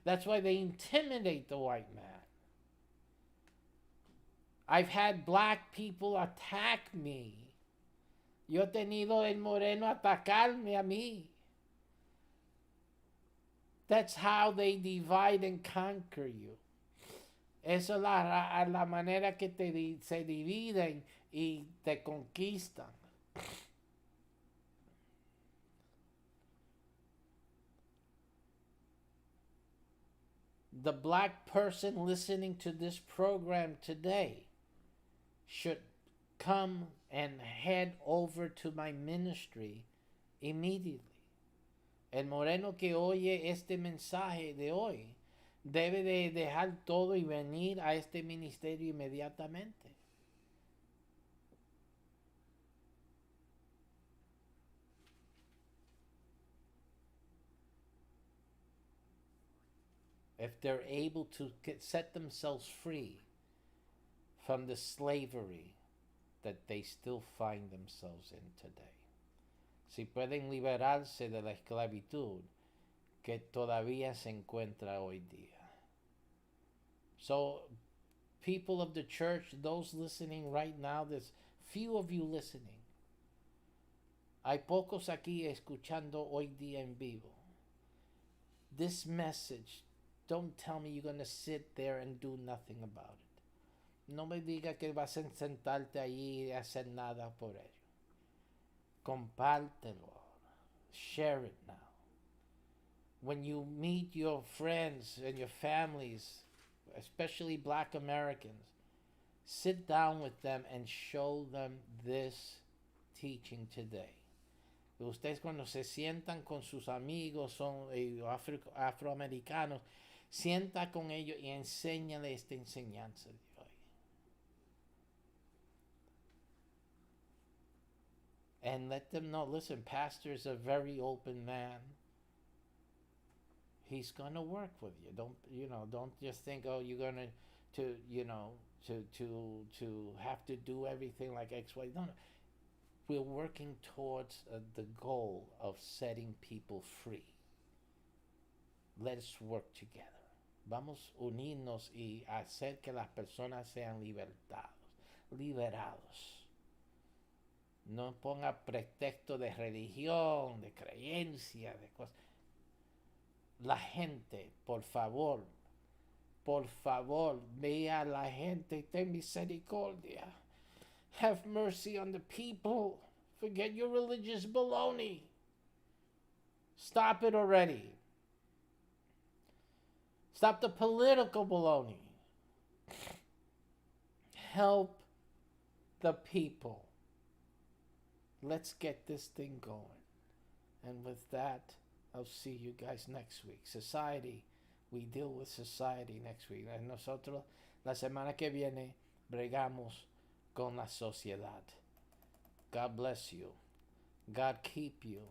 That's why they intimidate the white man. I've had black people attack me. Yo he tenido el moreno atacarme a mí. That's how they divide and conquer you. Esa es la manera que se dividen y te conquistan. The black person listening to this program today should come and head over to my ministry immediately. El moreno que oye este mensaje de hoy debe de dejar todo y venir a este ministerio inmediatamente. If they're able to set themselves free from the slavery that they still find themselves in today. Si pueden liberarse de la esclavitud que todavía se encuentra hoy día. So, people of the church, those listening right now, there's few of you listening. Hay pocos aquí escuchando hoy día en vivo. This message, don't tell me you're going to sit there and do nothing about it. No me diga que vas a sentarte allí y hacer nada por ello. Compártelo. Share it now. When you meet your friends and your families, especially black Americans, sit down with them and show them this teaching today. Ustedes cuando se sientan con sus amigos, son afroamericanos, sienta con ellos y enséñale esta enseñanza de hoy. And let them know, listen, pastor is a very open man. He's gonna work with you. Don't just think, oh, you're gonna to have to do everything like X, Y. No. We're working towards the goal of setting people free. Let's work together. Vamos a unirnos y hacer que las personas sean liberados. No ponga pretexto de religión, de creencia, de cosas. La gente, por favor, vea a la gente y ten misericordia. Have mercy on the people. Forget your religious baloney. Stop it already. Stop the political baloney. help the people. Let's get this thing going. And with that, I'll see you guys next week. Society, we deal with society next week. And nosotros, la semana que viene, bregamos con la sociedad. God bless you. God keep you.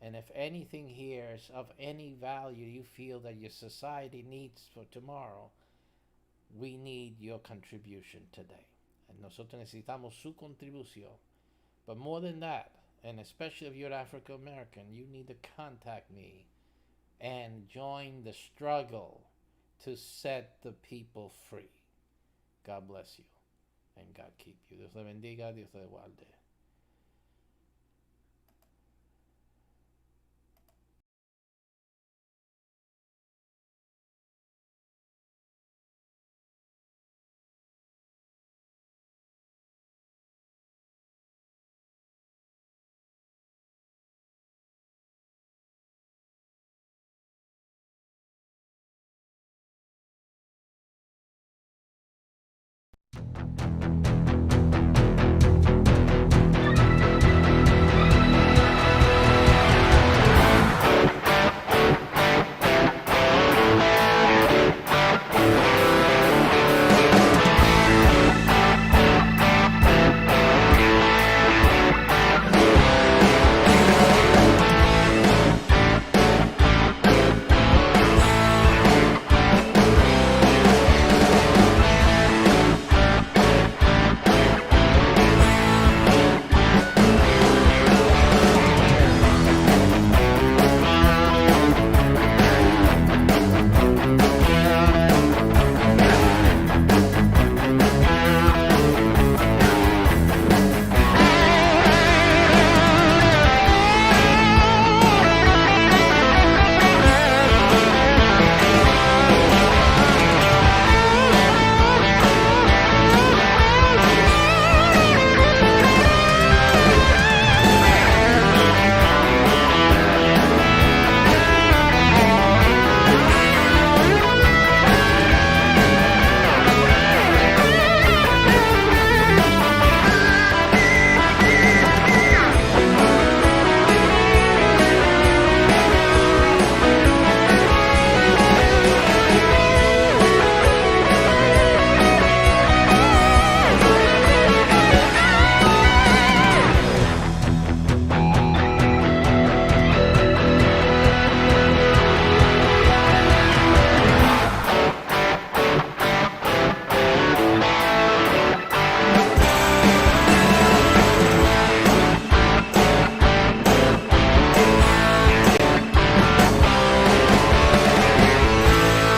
And if anything here is of any value you feel that your society needs for tomorrow, we need your contribution today. And nosotros necesitamos su contribución. But more than that, and especially if you're African American, you need to contact me and join the struggle to set the people free. God bless you and God keep you. Dios le bendiga, Dios le guarde.